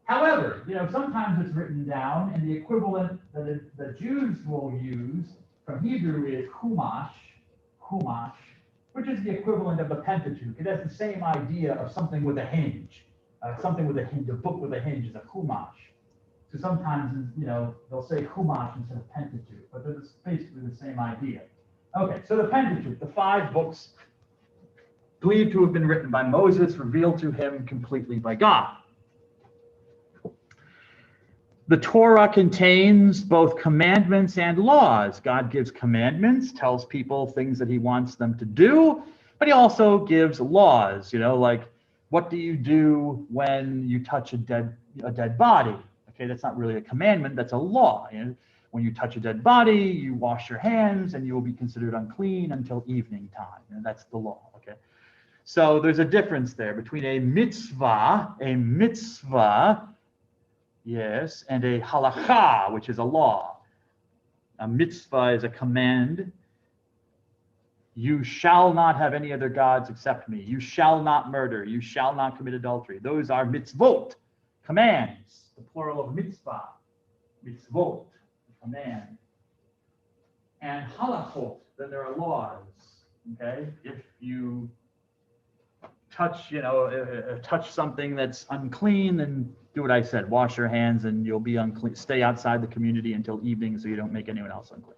However, you know, sometimes it's written down, and the equivalent that the Jews will use from Hebrew is chumash, which is the equivalent of the Pentateuch. It has the same idea of something with a hinge. A book with a hinge is a chumash. So sometimes, you know, they'll say chumash instead of Pentateuch, but it's basically the same idea. Okay, so the Pentateuch, the 5 books believed to have been written by Moses, revealed to him completely by God. The Torah contains both commandments and laws. God gives commandments, tells people things that he wants them to do, but he also gives laws, you know, like what do you do when you touch a dead body? Okay, that's not really a commandment, that's a law. You know? When you touch a dead body, you wash your hands and you will be considered unclean until evening time. And that's the law, okay? So there's a difference there between a mitzvah, yes, and a halakha, which is a law. A mitzvah is a command. You shall not have any other gods except me. You shall not murder. You shall not commit adultery. Those are mitzvot, commands, the plural of mitzvah. Mitzvot, command. And halachot, then there are laws. Okay, if you touch, touch something that's unclean, then do what I said. Wash your hands, and you'll be unclean. Stay outside the community until evening, so you don't make anyone else unclean.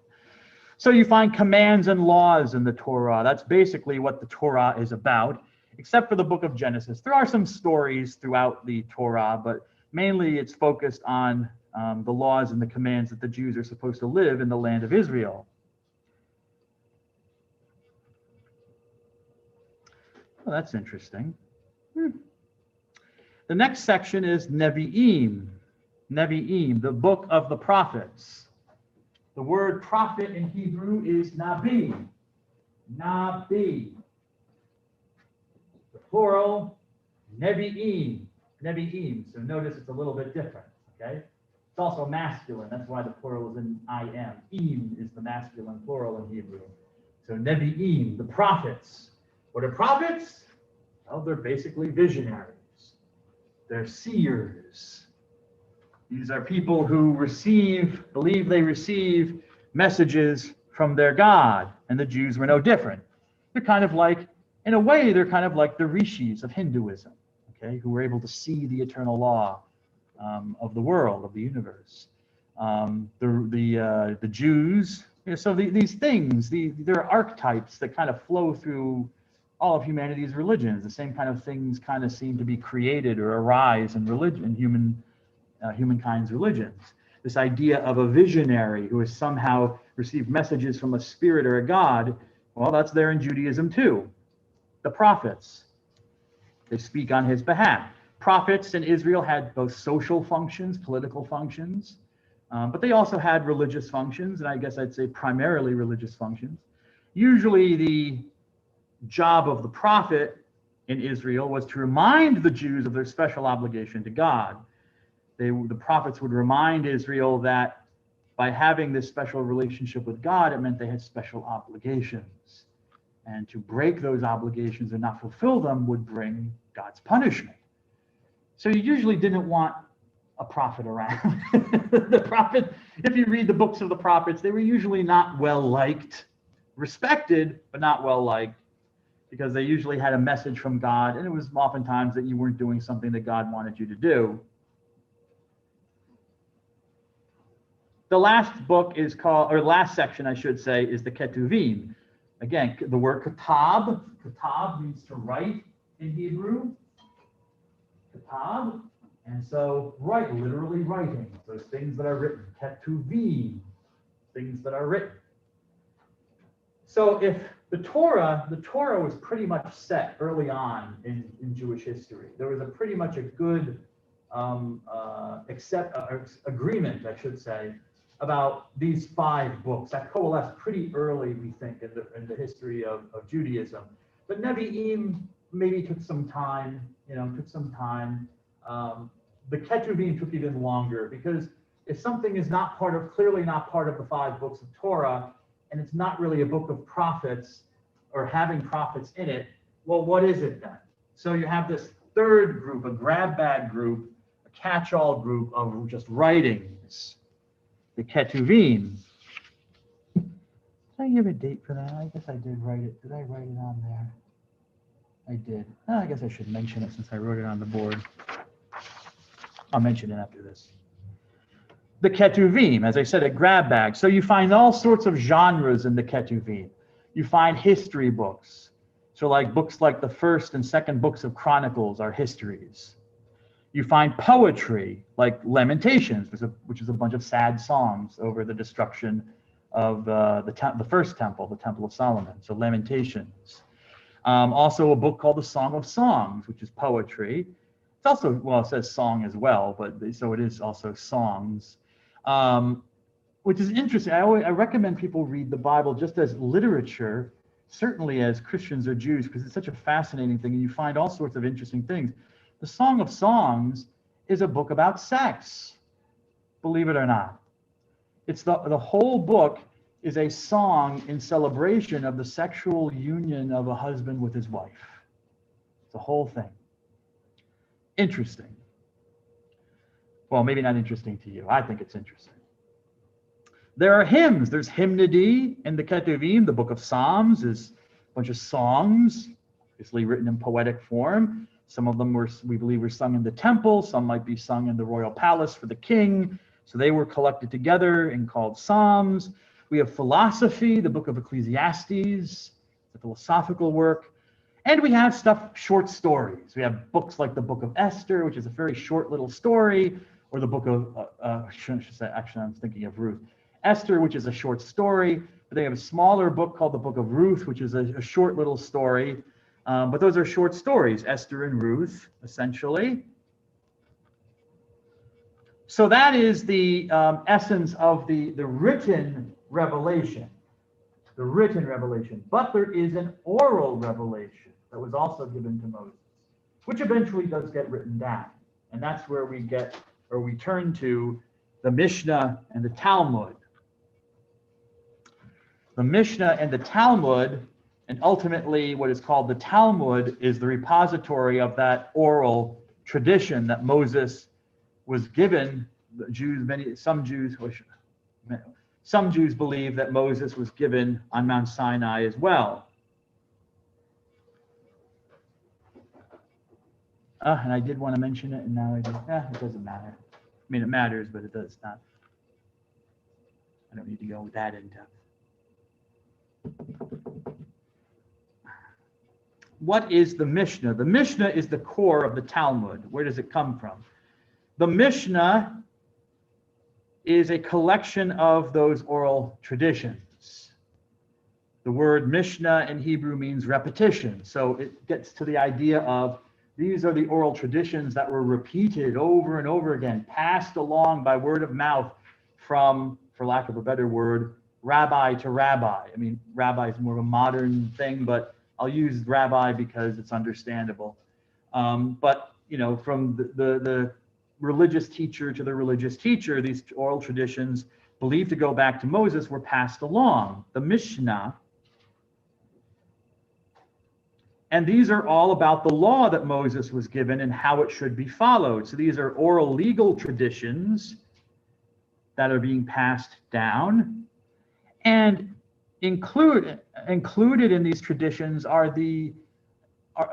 So you find commands and laws in the Torah. That's basically what the Torah is about, except for the book of Genesis. There are some stories throughout the Torah, but mainly it's focused on the laws and the commands that the Jews are supposed to live in the land of Israel. Well, that's interesting. The next section is Nevi'im. Nevi'im, the book of the prophets. The word prophet in Hebrew is Nabi. Nabi. The plural, Nevi'im. Nevi'im. So notice it's a little bit different, okay? It's also masculine. That's why the plural is in I-M. Im is the masculine plural in Hebrew. So Nevi'im, the prophets. What are prophets? Well, they're basically visionaries. They're seers. These are people who believe they receive messages from their God, and the Jews were no different. They're kind of like, in a way, they're kind of like the rishis of Hinduism, okay, who were able to see the eternal law of the world, of the universe. The Jews, so these things, there are archetypes that kind of flow through all of humanity's religions. The same kind of things kind of seem to be created or arise in religion, in humankind's religions. This idea of a visionary who has somehow received messages from a spirit or a god, well, that's there in Judaism too. The prophets, they speak on his behalf. Prophets in Israel had both social functions, political functions, but they also had religious functions, and I guess I'd say primarily religious functions. Usually the job of the prophet in Israel was to remind the Jews of their special obligation to God. The prophets would remind Israel that by having this special relationship with God, it meant they had special obligations. And to break those obligations and not fulfill them would bring God's punishment. So you usually didn't want a prophet around. The prophet, if you read the books of the prophets, they were usually not well liked, respected, but not well liked, because they usually had a message from God, and it was oftentimes that you weren't doing something that God wanted you to do. The last book is called, or last section, I should say, is the Ketuvim. Again, the word katab means to write in Hebrew. Katab. And so, write, literally writing. Those things that are written. Ketuvim, things that are written. So if the Torah was pretty much set early on in Jewish history. There was pretty much a good agreement, I should say, about these 5 books that coalesced pretty early, we think, in the history of Judaism. But Nevi'im maybe took some time, the Ketuvim took even longer, because if something is clearly not part of the 5 books of Torah, and it's not really a book of prophets or having prophets in it, well, what is it then? So you have this third group, a grab bag group, a catch-all group of just writings, the Ketuvim. Did I give a date for that? I guess I did write it. Did I write it on there? I did. I guess I should mention it since I wrote it on the board. I'll mention it after this. The Ketuvim, as I said, a grab bag. So you find all sorts of genres in the Ketuvim. You find history books. So like books like the first and second books of Chronicles are histories. You find poetry like Lamentations, which is a bunch of sad songs over the destruction of the first temple, the Temple of Solomon. So Lamentations. Also a book called the Song of Songs, which is poetry. It's also, well, it says song as well, but so it is also songs. Which is interesting. I recommend people read the Bible just as literature, certainly as Christians or Jews, because it's such a fascinating thing, and you find all sorts of interesting things. The Song of Songs is a book about sex, believe it or not. It's the whole book is a song in celebration of the sexual union of a husband with his wife. It's the whole thing. Interesting. Well, maybe not interesting to you. I think it's interesting. There are hymns. There's hymnody in the Ketuvim. The book of Psalms is a bunch of songs, obviously written in poetic form. Some of them we believe, were sung in the temple. Some might be sung in the royal palace for the king. So they were collected together and called Psalms. We have philosophy, the book of Ecclesiastes, the philosophical work. And we have short stories. We have books like the Book of Esther, which is a very short little story, or the book of, actually, I'm thinking of Ruth. Esther, which is a short story, but they have a smaller book called the Book of Ruth, which is a short little story. But those are short stories, Esther and Ruth, essentially. So that is the essence of the written revelation. The written revelation. But there is an oral revelation that was also given to Moses, which eventually does get written down. And that's where we turn to the Mishnah and the Talmud. The Mishnah and the Talmud, and ultimately what is called the Talmud, is the repository of that oral tradition that Moses was given. Some Jews believe that Moses was given on Mount Sinai as well. And I did want to mention it, and now I do. It doesn't matter. I mean, it matters, but it does not. I don't need to go that in depth. What is the Mishnah? The Mishnah is the core of the Talmud. Where does it come from? The Mishnah is a collection of those oral traditions. The word Mishnah in Hebrew means repetition. So it gets to the idea of these are the oral traditions that were repeated over and over again, passed along by word of mouth from, for lack of a better word, rabbi to rabbi. I mean, rabbi is more of a modern thing, but I'll use rabbi because it's understandable. But, from the religious teacher to the religious teacher, these oral traditions believed to go back to Moses were passed along. The Mishnah And these are all about the law that Moses was given and how it should be followed. So these are oral legal traditions that are being passed down. And included in these traditions are the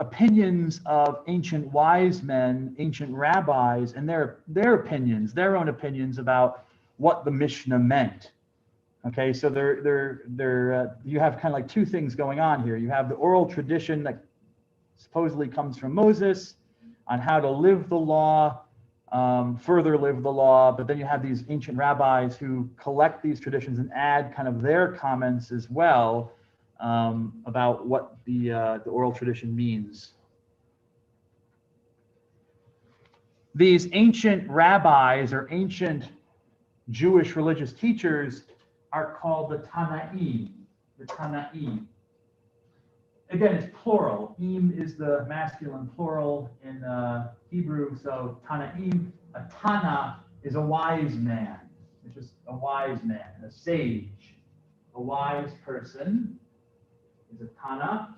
opinions of ancient wise men, ancient rabbis, and their opinions, their own opinions about what the Mishnah meant. Okay, so you have kind of like two things going on here. You have the oral tradition that supposedly comes from Moses on how to live the law, further live the law, but then you have these ancient rabbis who collect these traditions and add kind of their comments as well about what the oral tradition means. These ancient rabbis or ancient Jewish religious teachers are called the Tanaim. The Tanaim. Again, it's plural. Im is the masculine plural in Hebrew, so Tanaim. A Tana is a wise man. It's just a wise man, a sage, a wise person is a Tana.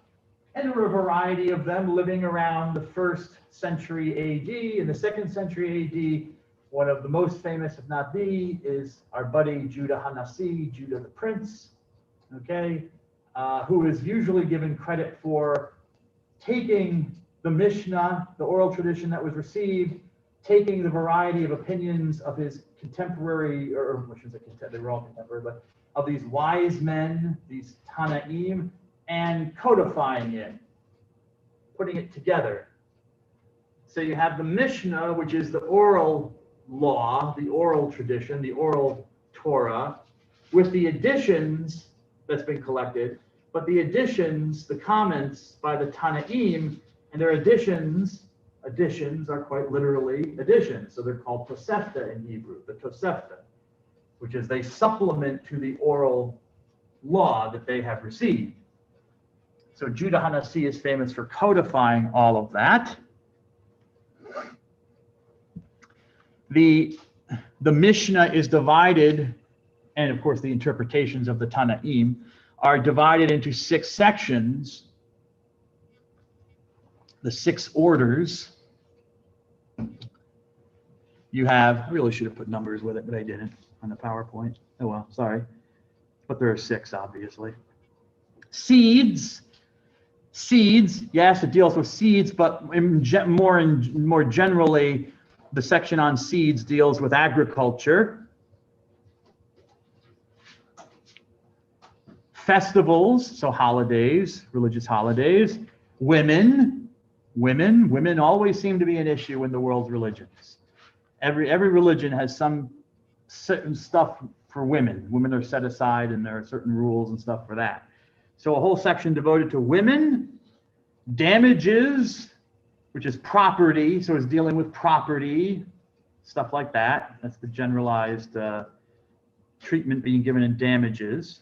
And there were a variety of them living around the 1st century AD. In the 2nd century AD, one of the most famous, if not the, is our buddy Judah Hanasi, Judah the Prince, okay, who is usually given credit for taking the Mishnah, the oral tradition that was received, taking the variety of opinions of his contemporary, or I shouldn't say they were all contemporary, but of these wise men, these Tanaim, and codifying it, putting it together. So you have the Mishnah, which is the oral law, the oral tradition, the oral Torah, with the additions that's been collected, but the additions, the comments by the Tanaim, and their additions are quite literally additions. So they're called Tosefta in Hebrew, the Tosefta, which is they supplement to the oral law that they have received. So Judah Hanasi is famous for codifying all of that. The Mishnah is divided, and of course the interpretations of the Tanaim are divided into 6 sections, the 6 orders. You have, I really should have put numbers with it, but I didn't on the PowerPoint. Oh well, sorry. But there are 6, obviously. Seeds, yes, it deals with seeds, but more generally, the section on seeds deals with agriculture. Festivals, so holidays, religious holidays. Women always seem to be an issue in the world's religions. Every religion has some certain stuff for women. Women are set aside and there are certain rules and stuff for that. So a whole section devoted to women. Damages, which is property, so it's dealing with property, stuff like that. That's the generalized treatment being given in damages,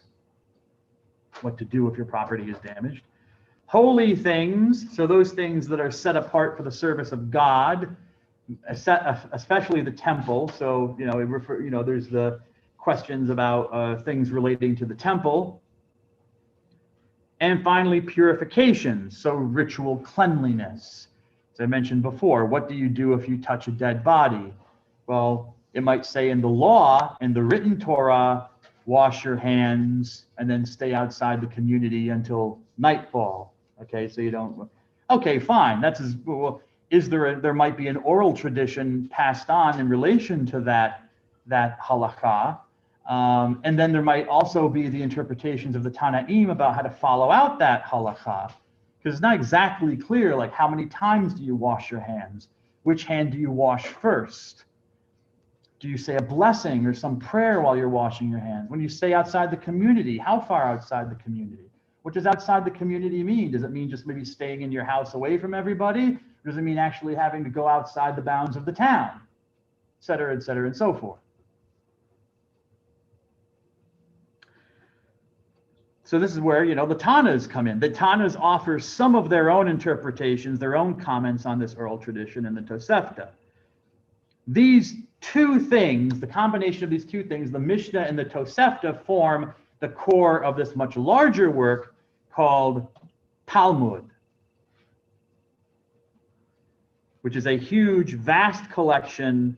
what to do if your property is damaged. Holy things, so those things that are set apart for the service of God, especially the temple. So, there's the questions about things relating to the temple. And finally, purification, so ritual cleanliness. As I mentioned before, what do you do if you touch a dead body? Well, it might say in the law, in the written Torah, wash your hands and then stay outside the community until nightfall. Okay, so you don't, okay, fine. That's as well. There might be an oral tradition passed on in relation to that halakha. And then there might also be the interpretations of the Tanaim about how to follow out that halakha. Because it's not exactly clear, like how many times do you wash your hands? Which hand do you wash first? Do you say a blessing or some prayer while you're washing your hands? When you say outside the community, how far outside the community? What does outside the community mean? Does it mean just maybe staying in your house away from everybody? Or does it mean actually having to go outside the bounds of the town, et cetera, and so forth? So this is where, the Tanas come in. The Tanas offer some of their own interpretations, their own comments on this oral tradition in the Tosefta. These 2 things, the combination of these 2 things, the Mishnah and the Tosefta, form the core of this much larger work called Talmud. which is a huge, vast collection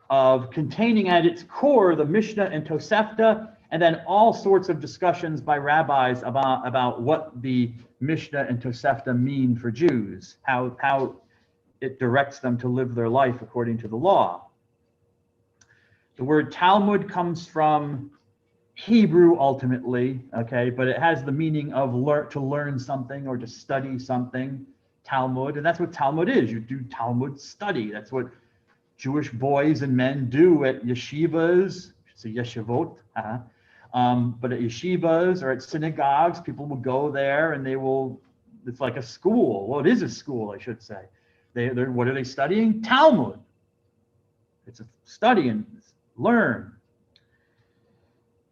of containing at its core the Mishnah and Tosefta, and then all sorts of discussions by rabbis about what the Mishnah and Tosefta mean for Jews, how it directs them to live their life according to the law. The word Talmud comes from Hebrew ultimately, okay, but it has the meaning of to learn something or to study something, Talmud, and that's what Talmud is. You do Talmud study. That's what Jewish boys and men do at yeshivas, so yeshivot, but at yeshivas or at synagogues, people will go there and they will, it's like a school. Well, it is a school, I should say. They're what are they studying? Talmud. It's a study and learn.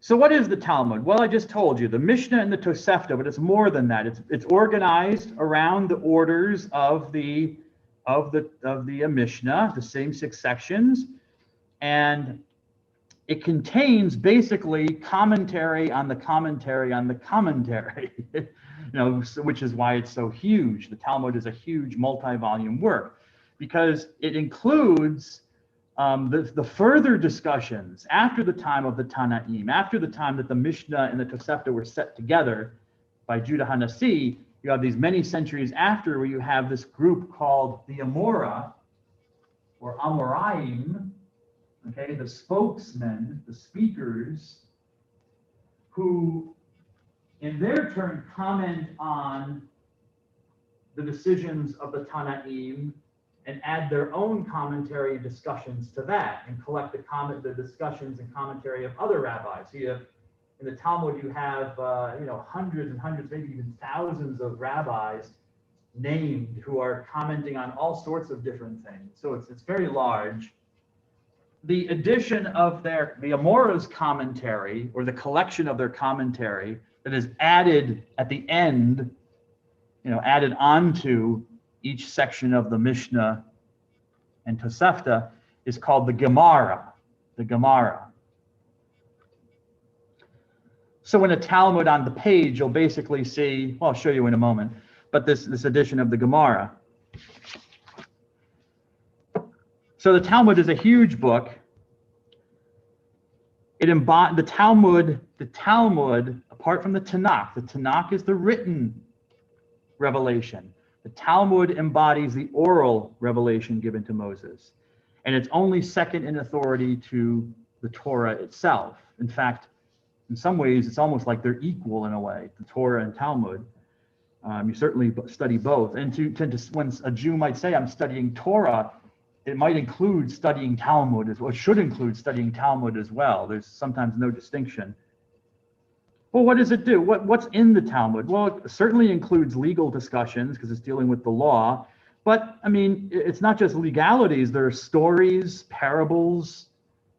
So what is the Talmud? Well, I just told you, the Mishnah and the Tosefta, but it's more than that. It's organized around the orders of the Mishnah, the same 6 sections, and it contains basically commentary on the commentary on the commentary, which is why it's so huge. The Talmud is a huge multi-volume work because it includes the further discussions after the time of the Tanaim, after the time that the Mishnah and the Tosefta were set together by Judah HaNasi. You have these many centuries after where you have this group called the Amora, or Amoraim, okay, the spokesmen, the speakers, who in their turn comment on the decisions of the Tanaim and add their own commentary and discussions to that and collect the discussions and commentary of other rabbis. So you have, in the Talmud, you have hundreds and hundreds, maybe even thousands of rabbis named who are commenting on all sorts of different things. So it's very large. The addition of the Amora's commentary, or the collection of their commentary that is added at the end, added onto each section of the Mishnah and Tosefta, is called the Gemara. The Gemara. So in a Talmud on the page, you'll basically see, well, I'll show you in a moment, but this edition of the Gemara. So the Talmud is a huge book. The Talmud, apart from the Tanakh is the written revelation. The Talmud embodies the oral revelation given to Moses. And it's only second in authority to the Torah itself. In fact, in some ways, it's almost like they're equal in a way, the Torah and Talmud. You certainly study both. And when a Jew might say, I'm studying Torah, it might include studying Talmud, it should include studying Talmud as well. There's sometimes no distinction. Well, what does it do? What's in the Talmud? Well, it certainly includes legal discussions because it's dealing with the law. But, I mean, it's not just legalities. There are stories, parables,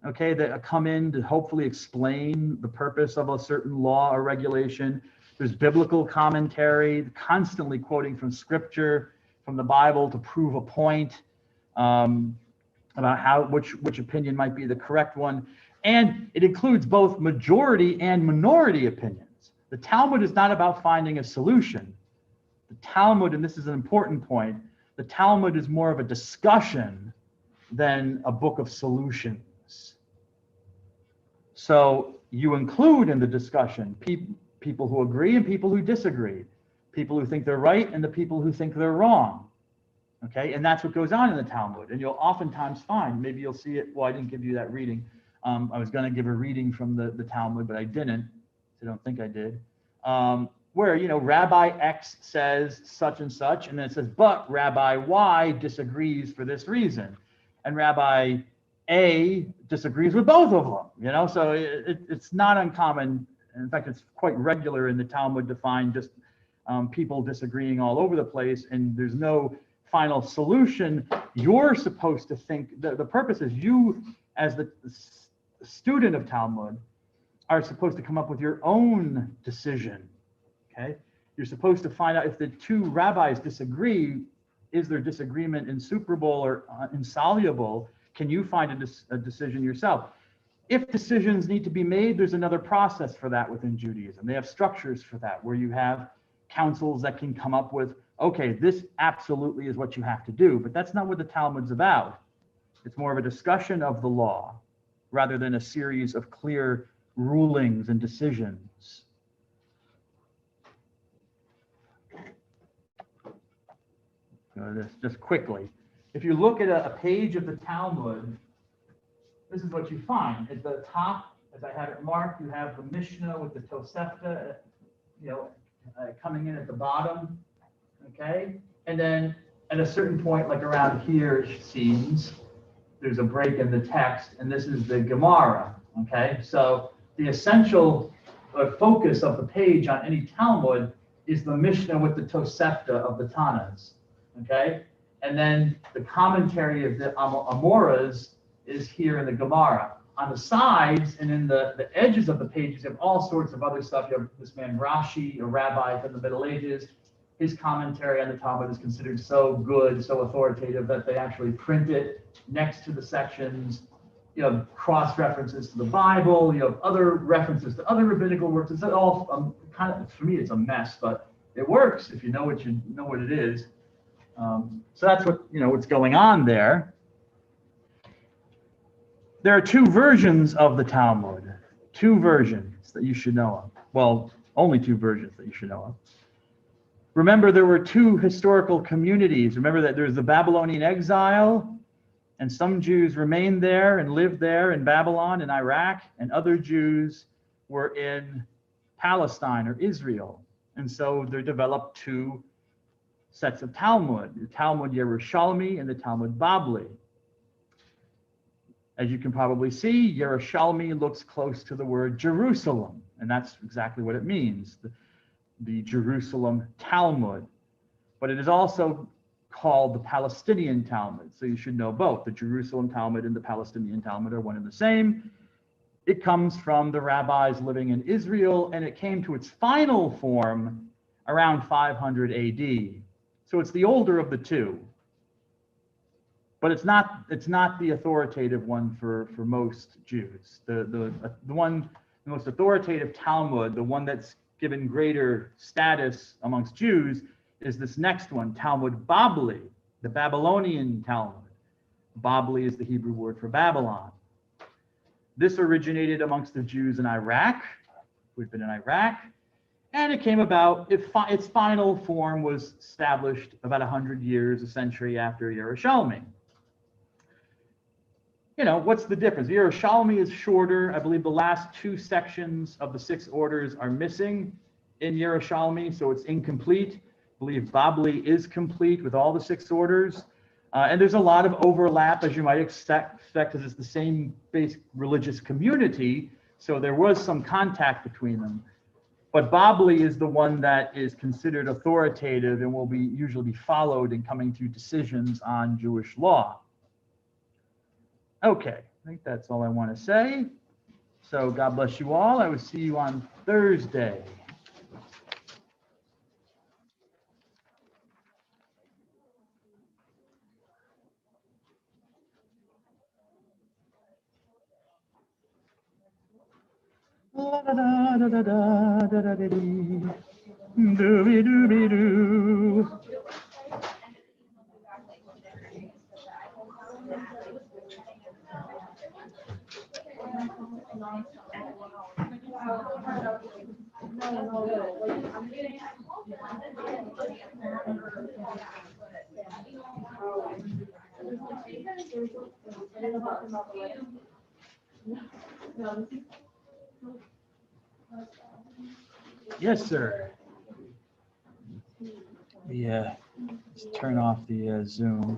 okay, that come in to hopefully explain the purpose of a certain law or regulation. There's biblical commentary, constantly quoting from Scripture, from the Bible to prove a point about which opinion might be the correct one. And it includes both majority and minority opinions. The Talmud is not about finding a solution. The Talmud, and this is an important point, the Talmud is more of a discussion than a book of solutions. So you include in the discussion people who agree and people who disagree, people who think they're right and the people who think they're wrong. Okay, and that's what goes on in the Talmud. And you'll oftentimes find, maybe you'll see it, well, I didn't give you that reading. I was going to give a reading from the Talmud, but I didn't. I don't think I did. Where, Rabbi X says such and such, and then it says, but Rabbi Y disagrees for this reason. And Rabbi A disagrees with both of them, So it's not uncommon. In fact, it's quite regular in the Talmud to find just people disagreeing all over the place, and there's no final solution. You're supposed to think, the purpose is you, as the student of Talmud, are supposed to come up with your own decision, okay? You're supposed to find out if the two rabbis disagree, is their disagreement insuperable or insoluble? Can you find a decision yourself? If decisions need to be made, there's another process for that within Judaism. They have structures for that, where you have councils that can come up with okay, this absolutely is what you have to do, but that's not what the Talmud's about. It's more of a discussion of the law rather than a series of clear rulings and decisions. This just quickly. If you look at a page of the Talmud, this is what you find. At the top, as I have it marked, you have the Mishnah with the Tosefta, coming in at the bottom, okay? And then at a certain point, like around here, it seems, there's a break in the text, and this is the Gemara, okay? So the essential focus of the page on any Talmud is the Mishnah with the Tosefta of the Tanas, okay? And then the commentary of the Amoras is here in the Gemara. On the sides and in the edges of the pages, you have all sorts of other stuff. You have this man Rashi, a rabbi from the Middle Ages. His commentary on the Talmud is considered so good, so authoritative, that they actually print it next to the sections. You have cross references to the Bible. You have other references to other rabbinical works. It's all kind of, for me, it's a mess, but it works if you know what it is. So that's what's going on there. There are two versions of the Talmud, two versions that you should know of. Well, only two versions that you should know of. Remember, there were two historical communities. Remember that there's the Babylonian exile, and some Jews remained there and lived there in Babylon, in Iraq, and other Jews were in Palestine or Israel. And so there developed two sets of Talmud, the Talmud Yerushalmi and the Talmud Babli. As you can probably see, Yerushalmi looks close to the word Jerusalem, and that's exactly what it means, the Jerusalem Talmud. But it is also called the Palestinian Talmud, so you should know both. The Jerusalem Talmud and the Palestinian Talmud are one and the same. It comes from the rabbis living in Israel, and it came to its final form around 500 AD. So it's the older of the two. But it's not the authoritative one for most Jews. The most authoritative Talmud, the one that's given greater status amongst Jews, is this next one, Talmud Babli, the Babylonian Talmud. Babli is the Hebrew word for Babylon. This originated amongst the Jews in Iraq, who'd been in Iraq, and it came about, its final form was established about 100 years, a century after Yerushalmi. What's the difference? Yerushalmi is shorter. I believe the last two sections of the 6 orders are missing in Yerushalmi, so it's incomplete. I believe Babli is complete with all the 6 orders. And there's a lot of overlap, as you might expect, because it's the same basic religious community, so there was some contact between them. But Babli is the one that is considered authoritative and will usually be followed in coming to decisions on Jewish law. Okay, I think that's all I want to say. So God bless you all. I will see you on Thursday. La da da da da da da da dee. Dooby dooby doo. Yes, sir. Yeah, let's turn off the Zoom.